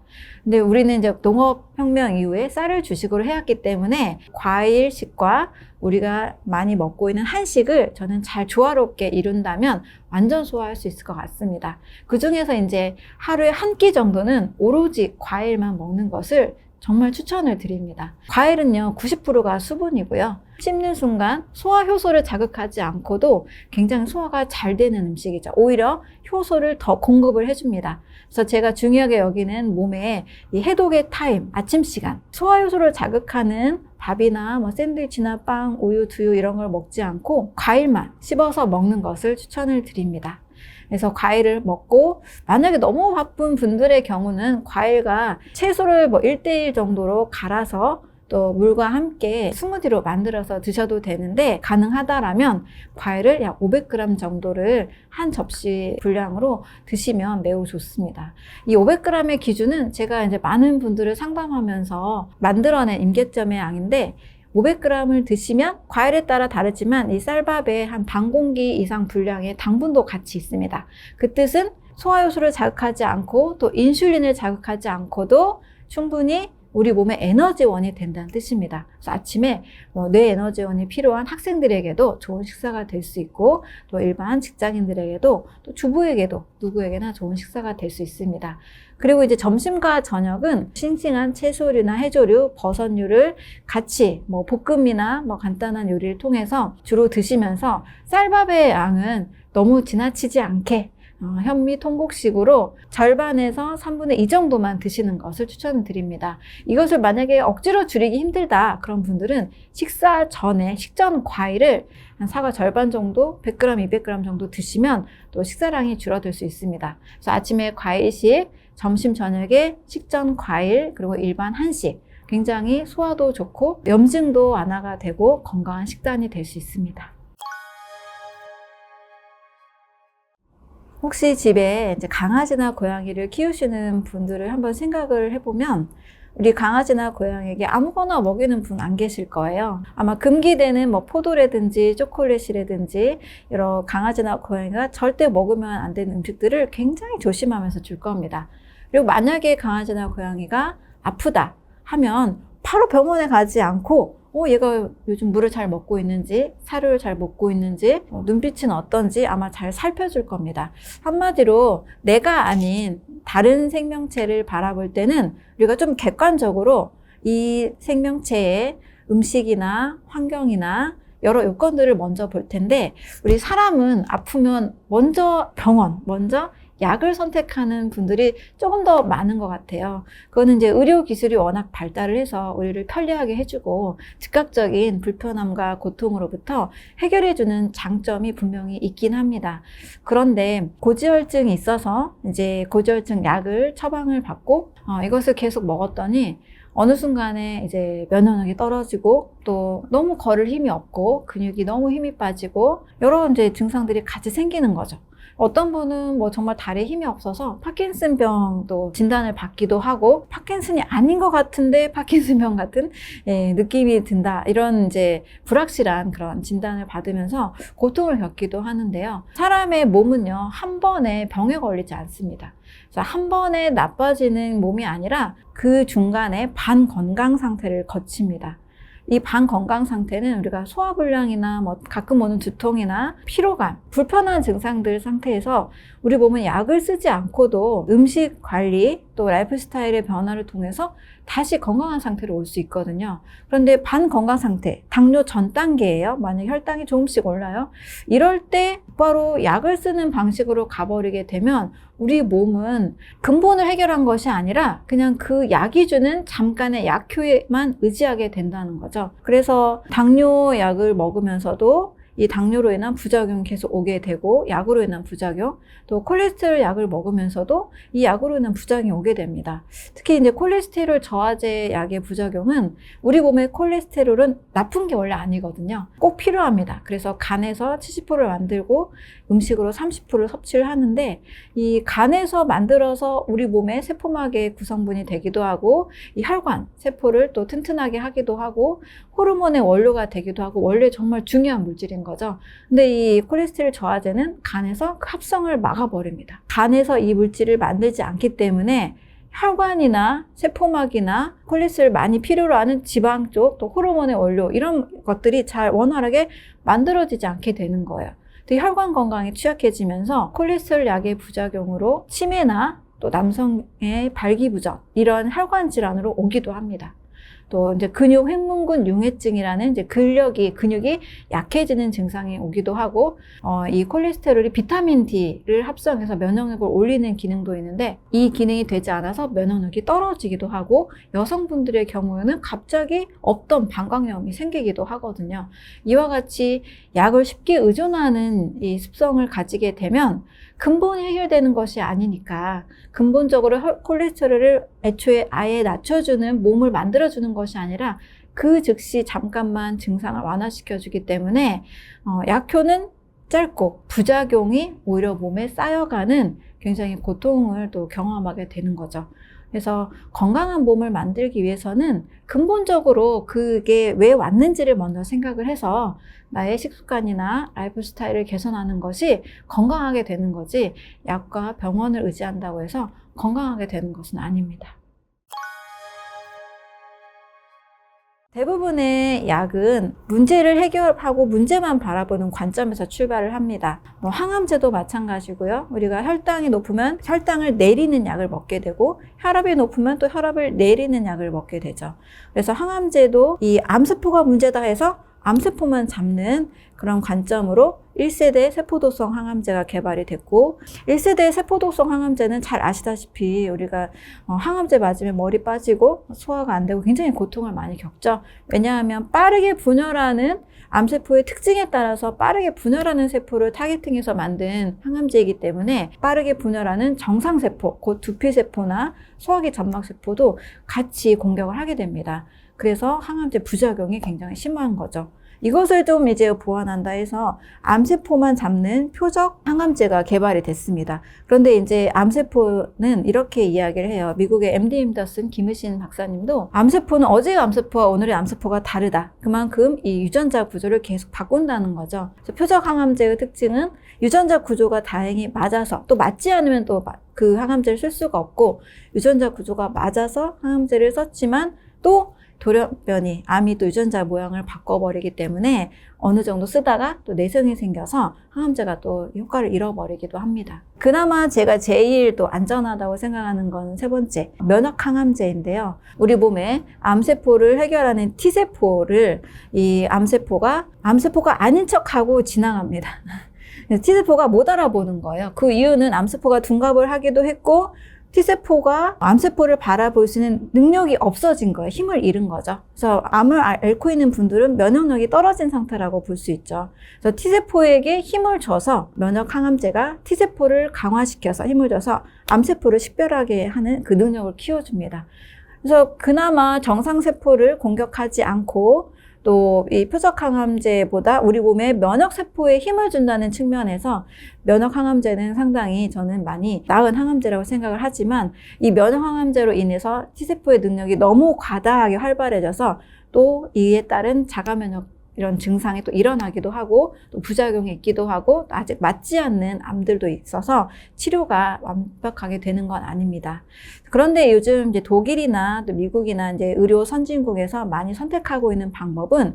근데 우리는 이제 농업혁명 이후에 쌀을 주식으로 해왔기 때문에 과일식과 우리가 많이 먹고 있는 한식을 저는 잘 조화롭게 이룬다면 완전 소화할 수 있을 것 같습니다. 그 중에서 이제 하루에 한 끼 정도는 오로지 과일만 먹는 것을 정말 추천을 드립니다. 과일은요, 90%가 수분이고요. 씹는 순간 소화 효소를 자극하지 않고도 굉장히 소화가 잘 되는 음식이죠. 오히려 효소를 더 공급을 해줍니다. 그래서 제가 중요하게 여기는 몸에 이 해독의 타임, 아침 시간, 소화 효소를 자극하는 밥이나 뭐 샌드위치나 빵, 우유, 두유 이런 걸 먹지 않고 과일만 씹어서 먹는 것을 추천을 드립니다. 그래서 과일을 먹고 만약에 너무 바쁜 분들의 경우는 과일과 채소를 뭐 1대1 정도로 갈아서 또 물과 함께 스무디로 만들어서 드셔도 되는데, 가능하다라면 과일을 약 500g 정도를 한 접시 분량으로 드시면 매우 좋습니다. 이 500g의 기준은 제가 이제 많은 분들을 상담하면서 만들어낸 임계점의 양인데, 500g을 드시면 과일에 따라 다르지만 이 쌀밥에 한 반 공기 이상 분량의 당분도 같이 있습니다. 그 뜻은 소화효소를 자극하지 않고 또 인슐린을 자극하지 않고도 충분히 우리 몸의 에너지원이 된다는 뜻입니다. 그래서 아침에 뇌 에너지원이 필요한 학생들에게도 좋은 식사가 될 수 있고, 또 일반 직장인들에게도, 또 주부에게도 누구에게나 좋은 식사가 될 수 있습니다. 그리고 이제 점심과 저녁은 싱싱한 채소류나 해조류, 버섯류를 같이 볶음이나 간단한 요리를 통해서 주로 드시면서 쌀밥의 양은 너무 지나치지 않게 현미 통곡식으로 절반에서 3분의 2 정도만 드시는 것을 추천드립니다. 이것을 만약에 억지로 줄이기 힘들다 그런 분들은 식사 전에 식전 과일을 한 사과 절반 정도 100g, 200g 정도 드시면 또 식사량이 줄어들 수 있습니다. 그래서 아침에 과일식, 점심 저녁에 식전 과일, 그리고 일반 한식, 굉장히 소화도 좋고 염증도 완화가 되고 건강한 식단이 될 수 있습니다. 혹시 집에 이제 강아지나 고양이를 키우시는 분들을 한번 생각을 해보면, 우리 강아지나 고양이에게 아무거나 먹이는 분 안 계실 거예요. 아마 금기되는 포도라든지 초콜릿이라든지 여러 강아지나 고양이가 절대 먹으면 안 되는 음식들을 굉장히 조심하면서 줄 겁니다. 그리고 만약에 강아지나 고양이가 아프다 하면 바로 병원에 가지 않고 얘가 요즘 물을 잘 먹고 있는지, 사료를 잘 먹고 있는지, 눈빛은 어떤지 아마 잘 살펴줄 겁니다. 한마디로 내가 아닌 다른 생명체를 바라볼 때는 우리가 좀 객관적으로 이 생명체의 음식이나 환경이나 여러 요건들을 먼저 볼 텐데, 우리 사람은 아프면 먼저 병원, 먼저 약을 선택하는 분들이 조금 더 많은 것 같아요. 그거는 이제 의료 기술이 워낙 발달을 해서 우리를 편리하게 해주고 즉각적인 불편함과 고통으로부터 해결해주는 장점이 분명히 있긴 합니다. 그런데 고지혈증이 있어서 이제 고지혈증 약을 처방을 받고 이것을 계속 먹었더니 어느 순간에 이제 면역력이 떨어지고 또 너무 걸을 힘이 없고 근육이 너무 힘이 빠지고 여러 이제 증상들이 같이 생기는 거죠. 어떤 분은 정말 다리에 힘이 없어서 파킨슨병도 진단을 받기도 하고, 파킨슨이 아닌 것 같은데 파킨슨병 같은 느낌이 든다, 이런 이제 불확실한 그런 진단을 받으면서 고통을 겪기도 하는데요. 사람의 몸은요, 한 번에 병에 걸리지 않습니다. 그래서 한 번에 나빠지는 몸이 아니라 그 중간에 반건강 상태를 거칩니다. 이 반건강 상태는 우리가 소화불량이나 가끔 오는 두통이나 피로감, 불편한 증상들 상태에서 우리 몸은 약을 쓰지 않고도 음식 관리 또 라이프 스타일의 변화를 통해서 다시 건강한 상태로 올 수 있거든요. 그런데 반건강 상태, 당뇨 전 단계예요. 만약 혈당이 조금씩 올라요. 이럴 때 바로 약을 쓰는 방식으로 가버리게 되면 우리 몸은 근본을 해결한 것이 아니라 그냥 그 약이 주는 잠깐의 약효에만 의지하게 된다는 거죠. 그래서 당뇨 약을 먹으면서도 이 당뇨로 인한 부작용이 계속 오게 되고, 약으로 인한 부작용, 또 콜레스테롤 약을 먹으면서도 이 약으로 인한 부작용이 오게 됩니다. 특히 이제 콜레스테롤 저하제 약의 부작용은 우리 몸의 콜레스테롤은 나쁜 게 원래 아니거든요. 꼭 필요합니다. 그래서 간에서 70%를 만들고 음식으로 30%를 섭취를 하는데, 이 간에서 만들어서 우리 몸의 세포막의 구성분이 되기도 하고, 이 혈관 세포를 또 튼튼하게 하기도 하고, 호르몬의 원료가 되기도 하고, 원래 정말 중요한 물질인 거죠. 근데 이 콜레스테롤 저하제는 간에서 그 합성을 막아버립니다. 간에서 이 물질을 만들지 않기 때문에 혈관이나 세포막이나 콜레스테롤 많이 필요로 하는 지방 쪽, 또 호르몬의 원료, 이런 것들이 잘 원활하게 만들어지지 않게 되는 거예요. 혈관 건강이 취약해지면서 콜레스테롤 약의 부작용으로 치매나 또 남성의 발기부전, 이런 혈관 질환으로 오기도 합니다. 또 이제 근육 횡문근 융해증이라는 이제 근육이 약해지는 증상이 오기도 하고, 이 콜레스테롤이 비타민 D를 합성해서 면역력을 올리는 기능도 있는데, 이 기능이 되지 않아서 면역력이 떨어지기도 하고, 여성분들의 경우에는 갑자기 없던 방광염이 생기기도 하거든요. 이와 같이 약을 쉽게 의존하는 이 습성을 가지게 되면 근본이 해결되는 것이 아니니까, 근본적으로 콜레스테롤을 애초에 아예 낮춰주는 몸을 만들어주는 것이 아니라 그 즉시 잠깐만 증상을 완화시켜주기 때문에 약효는 짧고 부작용이 오히려 몸에 쌓여가는 굉장히 고통을 또 경험하게 되는 거죠. 그래서 건강한 몸을 만들기 위해서는 근본적으로 그게 왜 왔는지를 먼저 생각을 해서 나의 식습관이나 라이프 스타일을 개선하는 것이 건강하게 되는 거지, 약과 병원을 의지한다고 해서 건강하게 되는 것은 아닙니다. 대부분의 약은 문제를 해결하고 문제만 바라보는 관점에서 출발을 합니다. 항암제도 마찬가지고요. 우리가 혈당이 높으면 혈당을 내리는 약을 먹게 되고, 혈압이 높으면 또 혈압을 내리는 약을 먹게 되죠. 그래서 항암제도 이 암세포가 문제다 해서 암세포만 잡는 그런 관점으로 1세대 세포도성 항암제가 개발이 됐고, 1세대 세포도성 항암제는 잘 아시다시피 우리가 항암제 맞으면 머리 빠지고 소화가 안 되고 굉장히 고통을 많이 겪죠. 왜냐하면 빠르게 분열하는 암세포의 특징에 따라서 빠르게 분열하는 세포를 타겟팅해서 만든 항암제이기 때문에 빠르게 분열하는 정상세포, 곧 두피세포나 소화기 점막세포도 같이 공격을 하게 됩니다. 그래서 항암제 부작용이 굉장히 심한 거죠. 이것을 좀 이제 보완한다 해서 암세포만 잡는 표적 항암제가 개발이 됐습니다. 그런데 이제 암세포는 이렇게 이야기를 해요. 미국의 MD 앤더슨 김의신 박사님도 암세포는 어제의 암세포와 오늘의 암세포가 다르다. 그만큼 이 유전자 구조를 계속 바꾼다는 거죠. 그래서 표적 항암제의 특징은 유전자 구조가 다행히 맞아서, 또 맞지 않으면 또 그 항암제를 쓸 수가 없고, 유전자 구조가 맞아서 항암제를 썼지만 또 돌연변이, 암이 또 유전자 모양을 바꿔버리기 때문에 어느 정도 쓰다가 또 내성이 생겨서 항암제가 또 효과를 잃어버리기도 합니다. 그나마 제가 제일 또 안전하다고 생각하는 건 세 번째, 면역 항암제인데요. 우리 몸에 암세포를 해결하는 T세포를 이 암세포가 아닌 척하고 지나갑니다. T세포가 못 알아보는 거예요. 그 이유는 암세포가 둔갑을 하기도 했고, T세포가 암세포를 바라볼 수 있는 능력이 없어진 거예요. 힘을 잃은 거죠. 그래서 암을 앓고 있는 분들은 면역력이 떨어진 상태라고 볼 수 있죠. 그래서 T세포에게 힘을 줘서 면역 항암제가 T세포를 강화시켜서 힘을 줘서 암세포를 식별하게 하는 그 능력을 키워줍니다. 그래서 그나마 정상세포를 공격하지 않고, 또 이 표적 항암제보다 우리 몸에 면역 세포에 힘을 준다는 측면에서 면역 항암제는 상당히 저는 많이 나은 항암제라고 생각을 하지만, 이 면역 항암제로 인해서 T세포의 능력이 너무 과다하게 활발해져서 또 이에 따른 자가 면역 이런 증상이 또 일어나기도 하고, 또 부작용이 있기도 하고, 아직 맞지 않는 암들도 있어서 치료가 완벽하게 되는 건 아닙니다. 그런데 요즘 이제 독일이나 또 미국이나 이제 의료 선진국에서 많이 선택하고 있는 방법은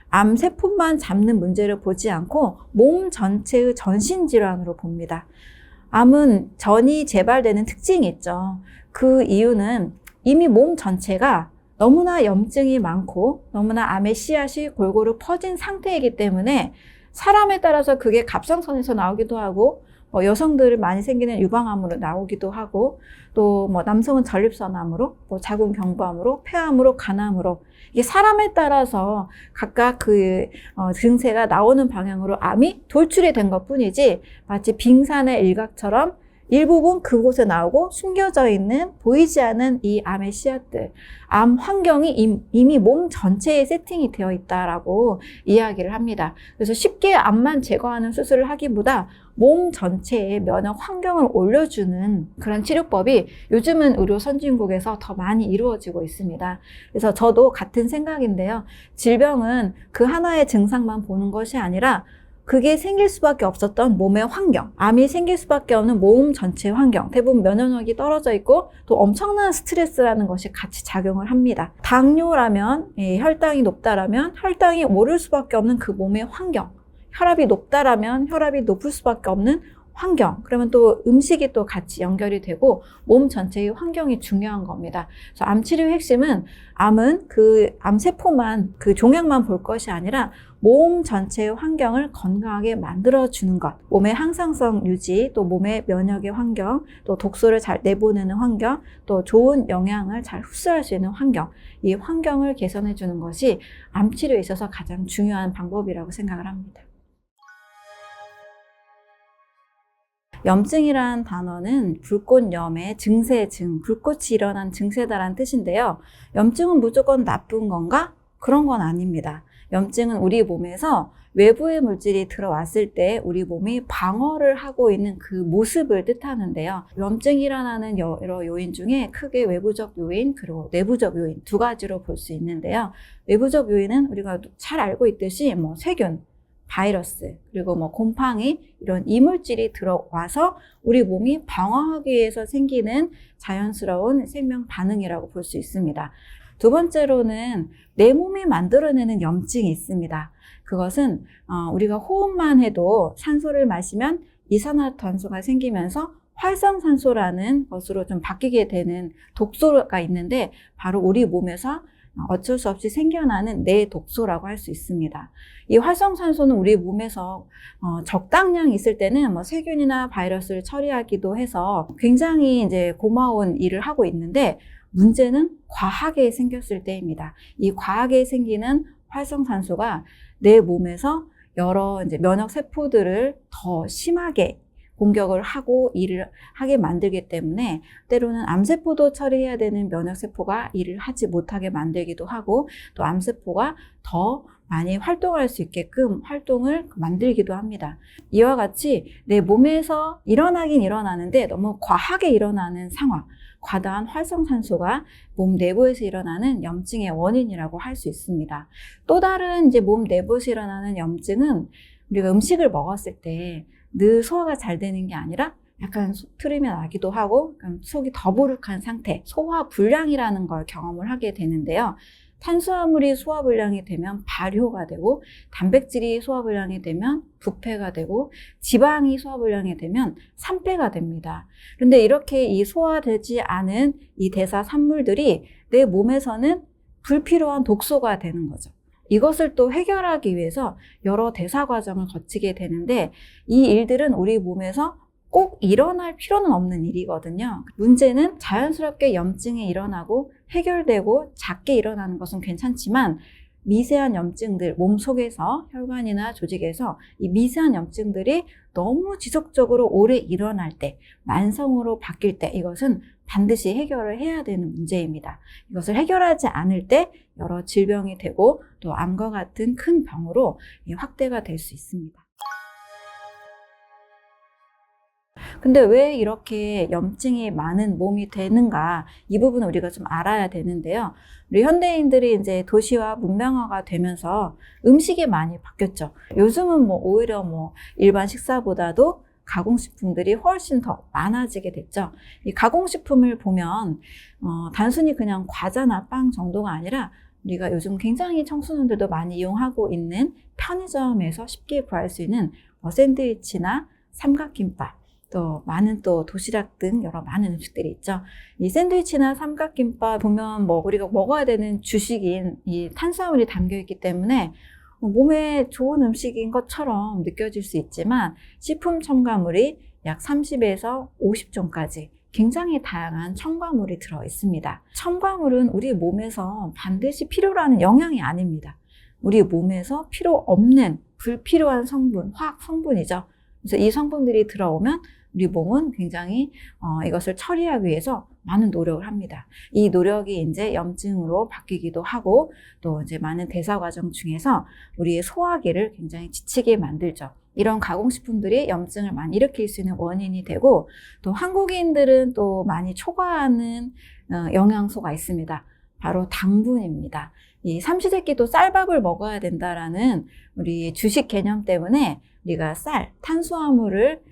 암세포만 잡는 문제를 보지 않고 몸 전체의 전신 질환으로 봅니다. 암은 전이 재발되는 특징이 있죠. 그 이유는 이미 몸 전체가 너무나 염증이 많고 너무나 암의 씨앗이 골고루 퍼진 상태이기 때문에 사람에 따라서 그게 갑상선에서 나오기도 하고, 여성들을 많이 생기는 유방암으로 나오기도 하고, 또 남성은 전립선암으로, 자궁경부암으로, 폐암으로, 간암으로, 이게 사람에 따라서 각각 그 증세가 나오는 방향으로 암이 돌출이 된 것뿐이지, 마치 빙산의 일각처럼 일부분 그곳에 나오고 숨겨져 있는 보이지 않은 이 암의 씨앗들, 암 환경이 이미 몸 전체에 세팅이 되어 있다라고 이야기를 합니다. 그래서 쉽게 암만 제거하는 수술을 하기보다 몸 전체의 면역 환경을 올려주는 그런 치료법이 요즘은 의료 선진국에서 더 많이 이루어지고 있습니다. 그래서 저도 같은 생각인데요. 질병은 그 하나의 증상만 보는 것이 아니라 그게 생길 수밖에 없었던 몸의 환경, 암이 생길 수밖에 없는 몸 전체 환경, 대부분 면역력이 떨어져 있고 또 엄청난 스트레스라는 것이 같이 작용을 합니다. 당뇨라면, 혈당이 높다라면 혈당이 오를 수밖에 없는 그 몸의 환경, 혈압이 높다라면 혈압이 높을 수밖에 없는 환경, 그러면 또 음식이 또 같이 연결이 되고 몸 전체의 환경이 중요한 겁니다. 그래서 암 치료의 핵심은 암은 그 암세포만, 그 종양만 볼 것이 아니라 몸 전체의 환경을 건강하게 만들어주는 것, 몸의 항상성 유지, 또 몸의 면역의 환경, 또 독소를 잘 내보내는 환경, 또 좋은 영양을 잘 흡수할 수 있는 환경, 이 환경을 개선해 주는 것이 암 치료에 있어서 가장 중요한 방법이라고 생각을 합니다. 염증이란 단어는 불꽃염의 증세증, 불꽃이 일어난 증세다라는 뜻인데요. 염증은 무조건 나쁜 건가? 그런 건 아닙니다. 염증은 우리 몸에서 외부의 물질이 들어왔을 때 우리 몸이 방어를 하고 있는 그 모습을 뜻하는데요. 염증이 일어나는 여러 요인 중에 크게 외부적 요인 그리고 내부적 요인 두 가지로 볼 수 있는데요. 외부적 요인은 우리가 잘 알고 있듯이 세균, 바이러스, 그리고 곰팡이 이런 이물질이 들어와서 우리 몸이 방어하기 위해서 생기는 자연스러운 생명 반응이라고 볼 수 있습니다. 두 번째로는 내 몸이 만들어내는 염증이 있습니다. 그것은 우리가 호흡만 해도 산소를 마시면 이산화탄소가 생기면서 활성산소라는 것으로 좀 바뀌게 되는 독소가 있는데 바로 우리 몸에서 어쩔 수 없이 생겨나는 뇌독소라고 할 수 있습니다. 이 활성산소는 우리 몸에서 적당량 있을 때는 세균이나 바이러스를 처리하기도 해서 굉장히 이제 고마운 일을 하고 있는데 문제는 과하게 생겼을 때입니다. 이 과하게 생기는 활성산소가 내 몸에서 여러 이제 면역 세포들을 더 심하게 공격을 하고 일을 하게 만들기 때문에 때로는 암세포도 처리해야 되는 면역세포가 일을 하지 못하게 만들기도 하고 또 암세포가 더 많이 활동할 수 있게끔 활동을 만들기도 합니다. 이와 같이 내 몸에서 일어나긴 일어나는데 너무 과하게 일어나는 상황, 과다한 활성산소가 몸 내부에서 일어나는 염증의 원인이라고 할 수 있습니다. 또 다른 이제 몸 내부에서 일어나는 염증은 우리가 음식을 먹었을 때 늘 소화가 잘 되는 게 아니라 약간 트림이 나기도 하고 속이 더부룩한 상태, 소화불량이라는 걸 경험을 하게 되는데요. 탄수화물이 소화불량이 되면 발효가 되고 단백질이 소화불량이 되면 부패가 되고 지방이 소화불량이 되면 산패가 됩니다. 그런데 이렇게 이 소화되지 않은 이 대사 산물들이 내 몸에서는 불필요한 독소가 되는 거죠. 이것을 또 해결하기 위해서 여러 대사 과정을 거치게 되는데 이 일들은 우리 몸에서 꼭 일어날 필요는 없는 일이거든요. 문제는 자연스럽게 염증이 일어나고 해결되고 작게 일어나는 것은 괜찮지만 미세한 염증들, 몸속에서 혈관이나 조직에서 이 미세한 염증들이 너무 지속적으로 오래 일어날 때, 만성으로 바뀔 때 이것은 반드시 해결을 해야 되는 문제입니다. 이것을 해결하지 않을 때 여러 질병이 되고 또 암과 같은 큰 병으로 확대가 될 수 있습니다. 근데 왜 이렇게 염증이 많은 몸이 되는가? 이 부분을 우리가 좀 알아야 되는데요. 우리 현대인들이 이제 도시화, 문명화가 되면서 음식이 많이 바뀌었죠. 요즘은 오히려 일반 식사보다도 가공식품들이 훨씬 더 많아지게 됐죠. 이 가공식품을 보면 단순히 그냥 과자나 빵 정도가 아니라 우리가 요즘 굉장히 청소년들도 많이 이용하고 있는 편의점에서 쉽게 구할 수 있는 샌드위치나 삼각김밥, 또 많은 또 도시락 등 여러 많은 음식들이 있죠. 이 샌드위치나 삼각김밥 보면 우리가 먹어야 되는 주식인 이 탄수화물이 담겨 있기 때문에 몸에 좋은 음식인 것처럼 느껴질 수 있지만 식품 첨가물이 약 30에서 50종까지 굉장히 다양한 첨가물이 들어 있습니다. 첨가물은 우리 몸에서 반드시 필요로 하는 영양이 아닙니다. 우리 몸에서 필요 없는 불필요한 성분, 화학 성분이죠. 그래서 이 성분들이 들어오면 우리 몸은 굉장히 이것을 처리하기 위해서 많은 노력을 합니다. 이 노력이 이제 염증으로 바뀌기도 하고 또 이제 많은 대사 과정 중에서 우리의 소화기를 굉장히 지치게 만들죠. 이런 가공식품들이 염증을 많이 일으킬 수 있는 원인이 되고 또 한국인들은 또 많이 초과하는 영양소가 있습니다. 바로 당분입니다. 이 삼시세끼도 쌀밥을 먹어야 된다라는 우리 주식 개념 때문에 우리가 쌀, 탄수화물을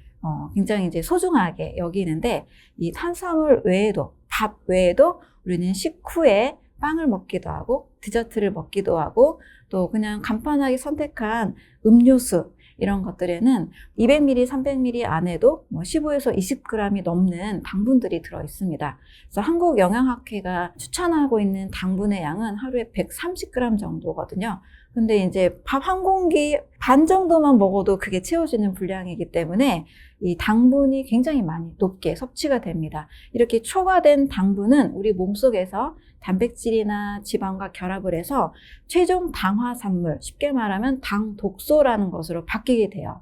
굉장히 이제 소중하게 여기는데 이 탄수화물 외에도 밥 외에도 우리는 식후에 빵을 먹기도 하고 디저트를 먹기도 하고 또 그냥 간편하게 선택한 음료수 이런 것들에는 200ml, 300ml 안에도 15에서 20g이 넘는 당분들이 들어 있습니다. 그래서 한국영양학회가 추천하고 있는 당분의 양은 하루에 130g 정도거든요. 근데 이제 밥 한 공기 반 정도만 먹어도 그게 채워지는 분량이기 때문에 이 당분이 굉장히 많이 높게 섭취가 됩니다. 이렇게 초과된 당분은 우리 몸속에서 단백질이나 지방과 결합을 해서 최종 당화산물, 쉽게 말하면 당 독소라는 것으로 바뀌게 돼요.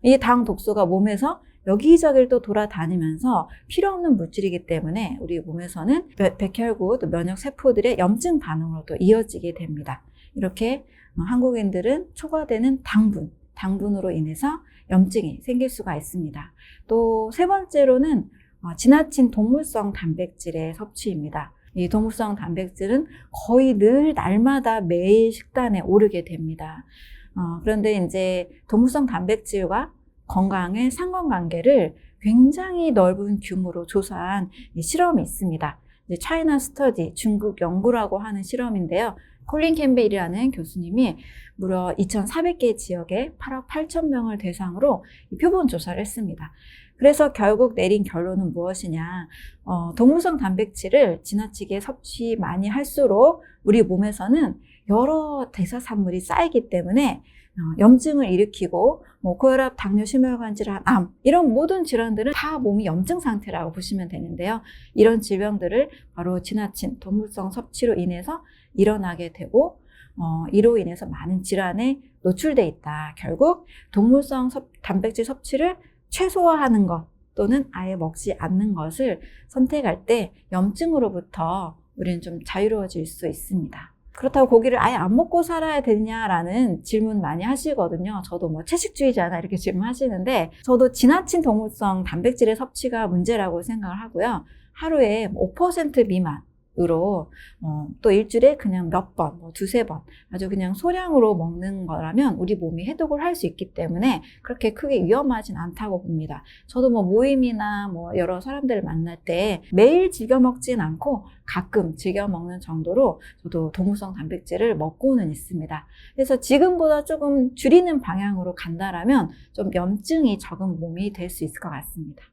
이 당 독소가 몸에서 여기저기를 또 돌아다니면서 필요 없는 물질이기 때문에 우리 몸에서는 백혈구, 또 면역세포들의 염증 반응으로 또 이어지게 됩니다. 이렇게 한국인들은 초과되는 당분으로 인해서 염증이 생길 수가 있습니다. 또 세 번째로는 지나친 동물성 단백질의 섭취입니다. 이 동물성 단백질은 거의 늘 날마다 매일 식단에 오르게 됩니다. 그런데 이제 동물성 단백질과 건강의 상관관계를 굉장히 넓은 규모로 조사한 실험이 있습니다. 차이나 스터디, 중국 연구라고 하는 실험인데요. 콜린 캠벨이라는 교수님이 무려 2,400개 지역에 8억 8천 명을 대상으로 표본 조사를 했습니다. 그래서 결국 내린 결론은 무엇이냐? 동물성 단백질을 지나치게 섭취 많이 할수록 우리 몸에서는 여러 대사산물이 쌓이기 때문에 염증을 일으키고 고혈압, 당뇨, 심혈관 질환, 암 이런 모든 질환들은 다 몸이 염증 상태라고 보시면 되는데요. 이런 질병들을 바로 지나친 동물성 섭취로 인해서 일어나게 되고 이로 인해서 많은 질환에 노출돼 있다. 결국 동물성 단백질 섭취를 최소화하는 것 또는 아예 먹지 않는 것을 선택할 때 염증으로부터 우리는 좀 자유로워질 수 있습니다. 그렇다고 고기를 아예 안 먹고 살아야 되냐라는 질문 많이 하시거든요. 저도 채식주의자나 이렇게 질문하시는데 저도 지나친 동물성 단백질의 섭취가 문제라고 생각을 하고요. 하루에 5% 미만으로 또 일주일에 그냥 몇 번, 두세 번 아주 그냥 소량으로 먹는 거라면 우리 몸이 해독을 할 수 있기 때문에 그렇게 크게 위험하진 않다고 봅니다. 저도 모임이나 여러 사람들을 만날 때 매일 즐겨 먹진 않고 가끔 즐겨 먹는 정도로 저도 동물성 단백질을 먹고는 있습니다. 그래서 지금보다 조금 줄이는 방향으로 간다라면 좀 염증이 적은 몸이 될 수 있을 것 같습니다.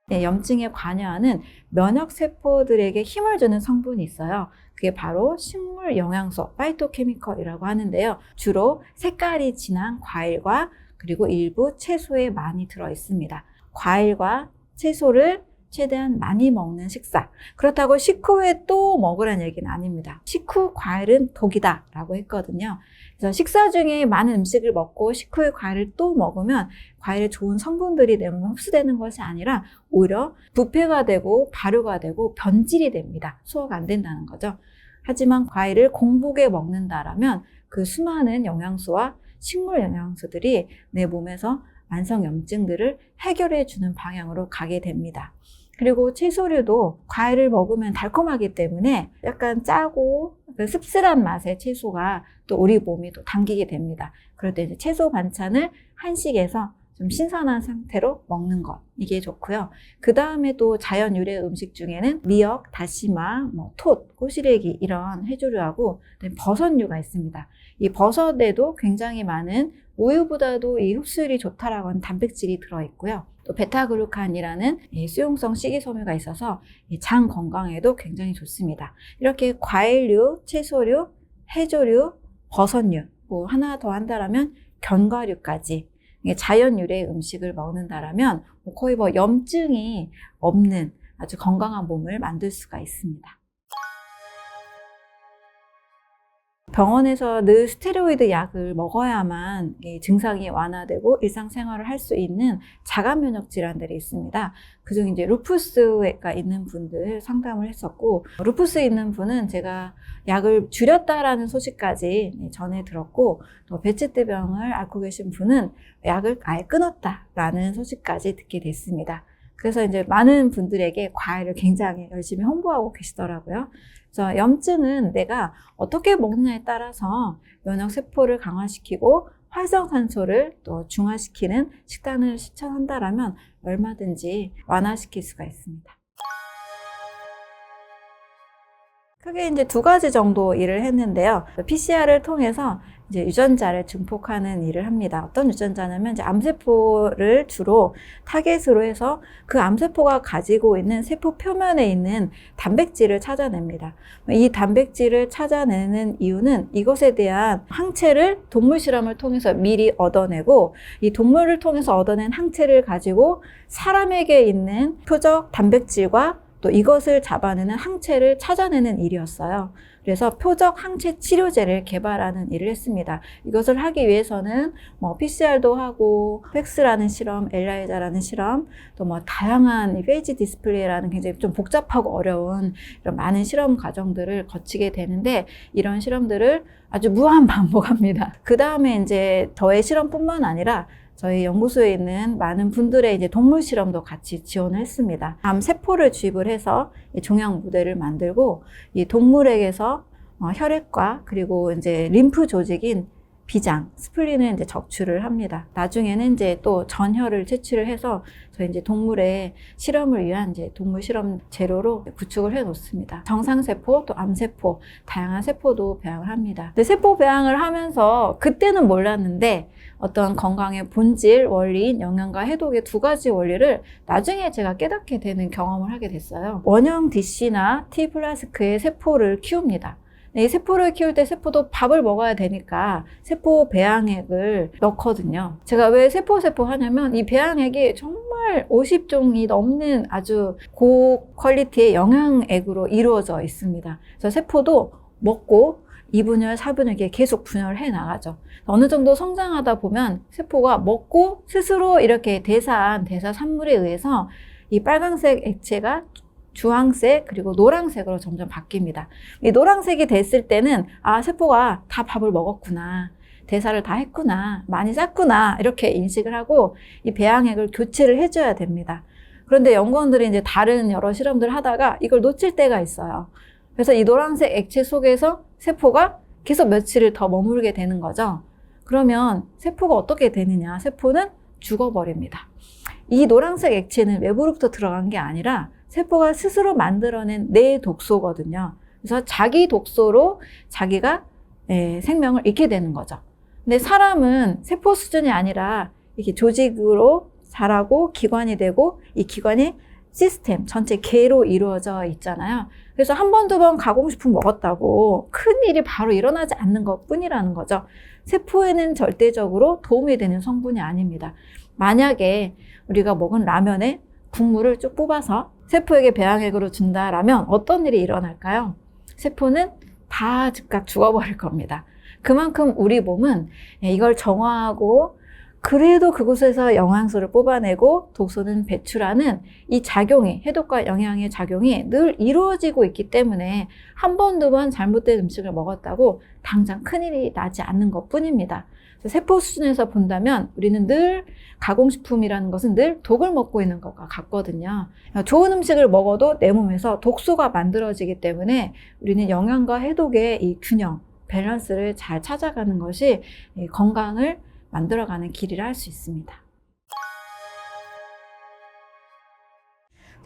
네, 염증에 관여하는 면역세포들에게 힘을 주는 성분이 있어요. 그게 바로 식물 영양소, 파이토케미컬이라고 하는데요. 주로 색깔이 진한 과일과 그리고 일부 채소에 많이 들어 있습니다. 과일과 채소를 최대한 많이 먹는 식사. 그렇다고 식후에 또 먹으라는 얘기는 아닙니다. 식후 과일은 독이다 라고 했거든요. 그래서 식사 중에 많은 음식을 먹고 식후에 과일을 또 먹으면 과일의 좋은 성분들이 내 몸에 흡수되는 것이 아니라 오히려 부패가 되고 발효가 되고 변질이 됩니다. 소화가 안 된다는 거죠. 하지만 과일을 공복에 먹는다라면 그 수많은 영양소와 식물 영양소들이 내 몸에서 만성 염증들을 해결해 주는 방향으로 가게 됩니다. 그리고 채소류도 과일을 먹으면 달콤하기 때문에 약간 짜고 씁쓸한 맛의 채소가 또 우리 몸이 또 당기게 됩니다. 그럴 때 이제 채소 반찬을 한식에서 좀 신선한 상태로 먹는 것, 이게 좋고요. 그 다음에 또 자연 유래 음식 중에는 미역, 다시마, 톳, 꼬시래기 이런 해조류하고 버섯류가 있습니다. 이 버섯에도 굉장히 많은 우유보다도 이 흡수율이 좋다라고 하는 단백질이 들어있고요. 또 베타글루칸이라는 수용성 식이섬유가 있어서 장 건강에도 굉장히 좋습니다. 이렇게 과일류, 채소류, 해조류, 버섯류, 하나 더 한다라면 견과류까지 자연 유래 음식을 먹는다라면 거의 염증이 없는 아주 건강한 몸을 만들 수가 있습니다. 병원에서 늘 스테로이드 약을 먹어야만 증상이 완화되고 일상생활을 할 수 있는 자가면역 질환들이 있습니다. 그중 이제 루푸스가 있는 분들 상담을 했었고, 루푸스 있는 분은 제가 약을 줄였다라는 소식까지 전해 들었고, 또 베체트병을 앓고 계신 분은 약을 아예 끊었다라는 소식까지 듣게 됐습니다. 그래서 이제 많은 분들에게 과일을 굉장히 열심히 홍보하고 계시더라고요. 그래서 염증은 내가 어떻게 먹느냐에 따라서 면역세포를 강화시키고 활성산소를 또 중화시키는 식단을 실천한다라면 얼마든지 완화시킬 수가 있습니다. 크게 이제 두 가지 정도 일을 했는데요. PCR을 통해서 이제 유전자를 증폭하는 일을 합니다. 어떤 유전자냐면 이제 암세포를 주로 타겟으로 해서 그 암세포가 가지고 있는 세포 표면에 있는 단백질을 찾아냅니다. 이 단백질을 찾아내는 이유는 이것에 대한 항체를 동물 실험을 통해서 미리 얻어내고, 이 동물을 통해서 얻어낸 항체를 가지고 사람에게 있는 표적 단백질과 또 이것을 잡아내는 항체를 찾아내는 일이었어요. 그래서 표적 항체 치료제를 개발하는 일을 했습니다. 이것을 하기 위해서는 PCR도 하고, 팩스라는 실험, 엘라이자라는 실험, 또 다양한 페이지 디스플레이라는 굉장히 좀 복잡하고 어려운 이런 많은 실험 과정들을 거치게 되는데, 이런 실험들을 아주 무한 반복합니다. 그 다음에 이제 저의 실험뿐만 아니라 저희 연구소에 있는 많은 분들의 이제 동물 실험도 같이 지원을 했습니다. 암 세포를 주입을 해서 종양 모델을 만들고, 이 동물에게서 혈액과 그리고 이제 림프 조직인 비장, 스플린을 이제 적출을 합니다. 나중에는 이제 또 전혈을 채취를 해서 저희 이제 동물의 실험을 위한 이제 동물 실험 재료로 구축을 해 놓습니다. 정상세포, 또 암세포, 다양한 세포도 배양을 합니다. 근데 세포 배양을 하면서 그때는 몰랐는데 어떤 건강의 본질, 원리인 영양과 해독의 두 가지 원리를 나중에 제가 깨닫게 되는 경험을 하게 됐어요. 원형 DC나 T 플라스크의 세포를 키웁니다. 이 세포를 키울 때 세포도 밥을 먹어야 되니까 세포 배양액을 넣거든요. 제가 왜 세포 하냐면 이 배양액이 정말 50종이 넘는 아주 고퀄리티의 영양액으로 이루어져 있습니다. 그래서 세포도 먹고 2분열, 4분열 이렇게 계속 분열을 해 나가죠. 어느 정도 성장하다 보면 세포가 먹고 스스로 이렇게 대사한 대사 산물에 의해서 이 빨간색 액체가 주황색 그리고 노란색으로 점점 바뀝니다. 이 노란색이 됐을 때는 세포가 다 밥을 먹었구나, 대사를 다 했구나, 많이 쌌구나 이렇게 인식을 하고 이 배양액을 교체를 해줘야 됩니다. 그런데 연구원들이 이제 다른 여러 실험들을 하다가 이걸 놓칠 때가 있어요. 그래서 이 노란색 액체 속에서 세포가 계속 며칠을 더 머물게 되는 거죠. 그러면 세포가 어떻게 되느냐? 세포는 죽어버립니다. 이 노란색 액체는 외부로부터 들어간 게 아니라 세포가 스스로 만들어낸 내 독소거든요. 그래서 자기 독소로 자기가 생명을 잃게 되는 거죠. 근데 사람은 세포 수준이 아니라 이렇게 조직으로 자라고 기관이 되고, 이 기관이 시스템, 전체 개로 이루어져 있잖아요. 그래서 한 번, 두 번 가공식품 먹었다고 큰일이 바로 일어나지 않는 것 뿐이라는 거죠. 세포에는 절대적으로 도움이 되는 성분이 아닙니다. 만약에 우리가 먹은 라면에 국물을 쭉 뽑아서 세포에게 배양액으로 준다라면 어떤 일이 일어날까요? 세포는 다 즉각 죽어버릴 겁니다. 그만큼 우리 몸은 이걸 정화하고 그래도 그곳에서 영양소를 뽑아내고 독소는 배출하는 이 작용이, 해독과 영양의 작용이 늘 이루어지고 있기 때문에 한 번, 두 번 잘못된 음식을 먹었다고 당장 큰일이 나지 않는 것 뿐입니다. 세포 수준에서 본다면 우리는 늘 가공식품이라는 것은 늘 독을 먹고 있는 것과 같거든요. 좋은 음식을 먹어도 내 몸에서 독소가 만들어지기 때문에 우리는 영양과 해독의 이 균형, 밸런스를 잘 찾아가는 것이 건강을 만들어가는 길이라 할 수 있습니다.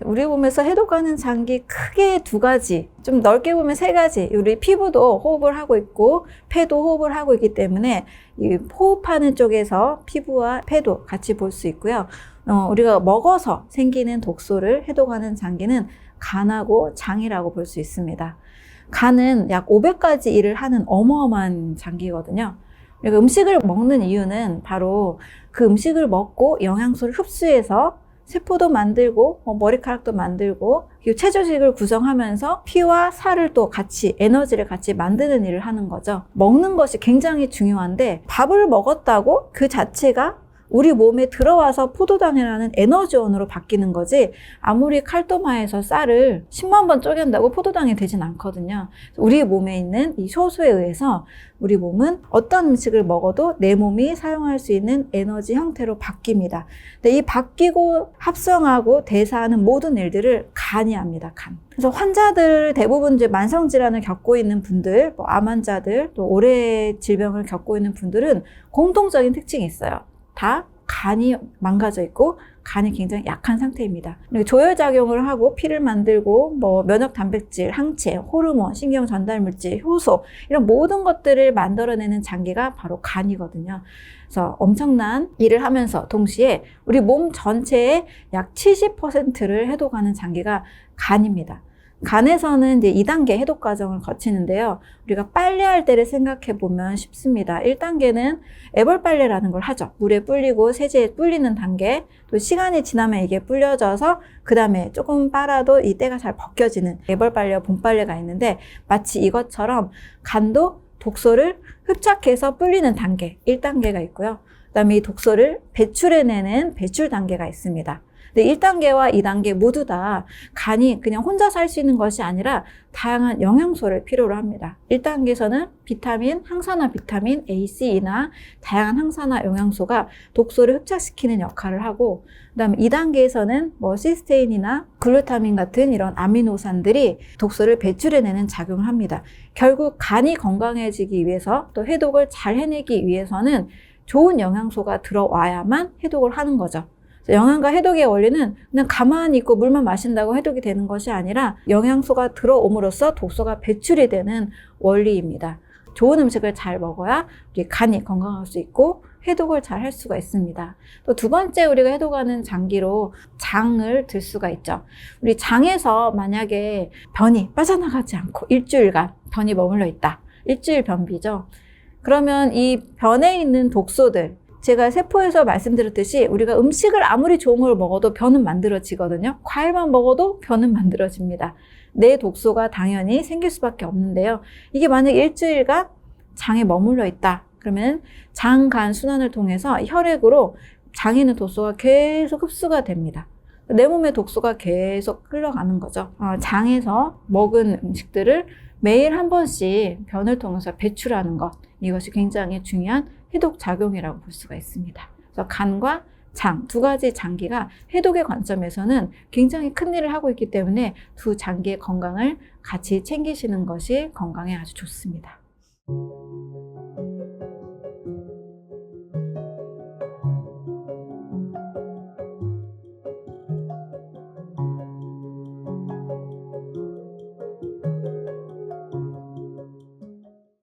우리 몸에서 해독하는 장기 크게 두 가지, 좀 넓게 보면 세 가지. 우리 피부도 호흡을 하고 있고 폐도 호흡을 하고 있기 때문에 이 호흡하는 쪽에서 피부와 폐도 같이 볼 수 있고요. 우리가 먹어서 생기는 독소를 해독하는 장기는 간하고 장이라고 볼 수 있습니다. 간은 약 500가지 일을 하는 어마어마한 장기거든요. 그러니까 음식을 먹는 이유는 바로 그 음식을 먹고 영양소를 흡수해서 세포도 만들고 머리카락도 만들고 체조직을 구성하면서 피와 살을 또 같이, 에너지를 같이 만드는 일을 하는 거죠. 먹는 것이 굉장히 중요한데 밥을 먹었다고 그 자체가 우리 몸에 들어와서 포도당이라는 에너지원으로 바뀌는 거지, 아무리 칼도마에서 쌀을 10만 번 쪼갠다고 포도당이 되진 않거든요. 우리 몸에 있는 이 효소에 의해서 우리 몸은 어떤 음식을 먹어도 내 몸이 사용할 수 있는 에너지 형태로 바뀝니다. 근데 이 바뀌고 합성하고 대사하는 모든 일들을 간이 합니다. 간. 그래서 환자들 대부분 이제 만성질환을 겪고 있는 분들, 암 환자들, 또 오래 질병을 겪고 있는 분들은 공통적인 특징이 있어요. 다 간이 망가져 있고 간이 굉장히 약한 상태입니다. 조혈작용을 하고 피를 만들고 뭐 면역 단백질, 항체, 호르몬, 신경 전달 물질, 효소 이런 모든 것들을 만들어내는 장기가 바로 간이거든요. 그래서 엄청난 일을 하면서 동시에 우리 몸 전체의 약 70%를 해독하는 장기가 간입니다. 간에서는 이제 2단계 해독 과정을 거치는데요. 우리가 빨래할 때를 생각해 보면 쉽습니다. 1단계는 애벌 빨래라는 걸 하죠. 물에 불리고 세제에 불리는 단계. 또 시간이 지나면 이게 불려져서 그 다음에 조금 빨아도 이 때가 잘 벗겨지는 애벌 빨래와 봄 빨래가 있는데 마치 이것처럼 간도 독소를 흡착해서 불리는 단계 1단계가 있고요. 그 다음에 이 독소를 배출해내는 배출 단계가 있습니다. 근데 1단계와 2단계 모두 다 간이 그냥 혼자 살 수 있는 것이 아니라 다양한 영양소를 필요로 합니다. 1단계에서는 비타민, 항산화 비타민, A, C나 다양한 항산화 영양소가 독소를 흡착시키는 역할을 하고 그다음에 2단계에서는 뭐 시스테인이나 글루타민 같은 이런 아미노산들이 독소를 배출해내는 작용을 합니다. 결국 간이 건강해지기 위해서 또 해독을 잘 해내기 위해서는 좋은 영양소가 들어와야만 해독을 하는 거죠. 영양과 해독의 원리는 그냥 가만히 있고 물만 마신다고 해독이 되는 것이 아니라 영양소가 들어옴으로써 독소가 배출이 되는 원리입니다. 좋은 음식을 잘 먹어야 우리 간이 건강할 수 있고 해독을 잘 할 수가 있습니다. 또 두 번째 우리가 해독하는 장기로 장을 들 수가 있죠. 우리 장에서 만약에 변이 빠져나가지 않고 일주일간 변이 머물러 있다. 일주일 변비죠. 그러면 이 변에 있는 독소들 제가 세포에서 말씀드렸듯이 우리가 음식을 아무리 좋은 걸 먹어도 변은 만들어지거든요. 과일만 먹어도 변은 만들어집니다. 내 독소가 당연히 생길 수밖에 없는데요. 이게 만약 일주일간 장에 머물러 있다. 그러면 장, 간 순환을 통해서 혈액으로 장에 있는 독소가 계속 흡수가 됩니다. 내 몸에 독소가 계속 흘러가는 거죠. 장에서 먹은 음식들을 매일 한 번씩 변을 통해서 배출하는 것. 이것이 굉장히 중요한 해독 작용이라고 볼 수가 있습니다. 그래서 간과 장, 두 가지 장기가 해독의 관점에서는 굉장히 큰 일을 하고 있기 때문에 두 장기의 건강을 같이 챙기시는 것이 건강에 아주 좋습니다.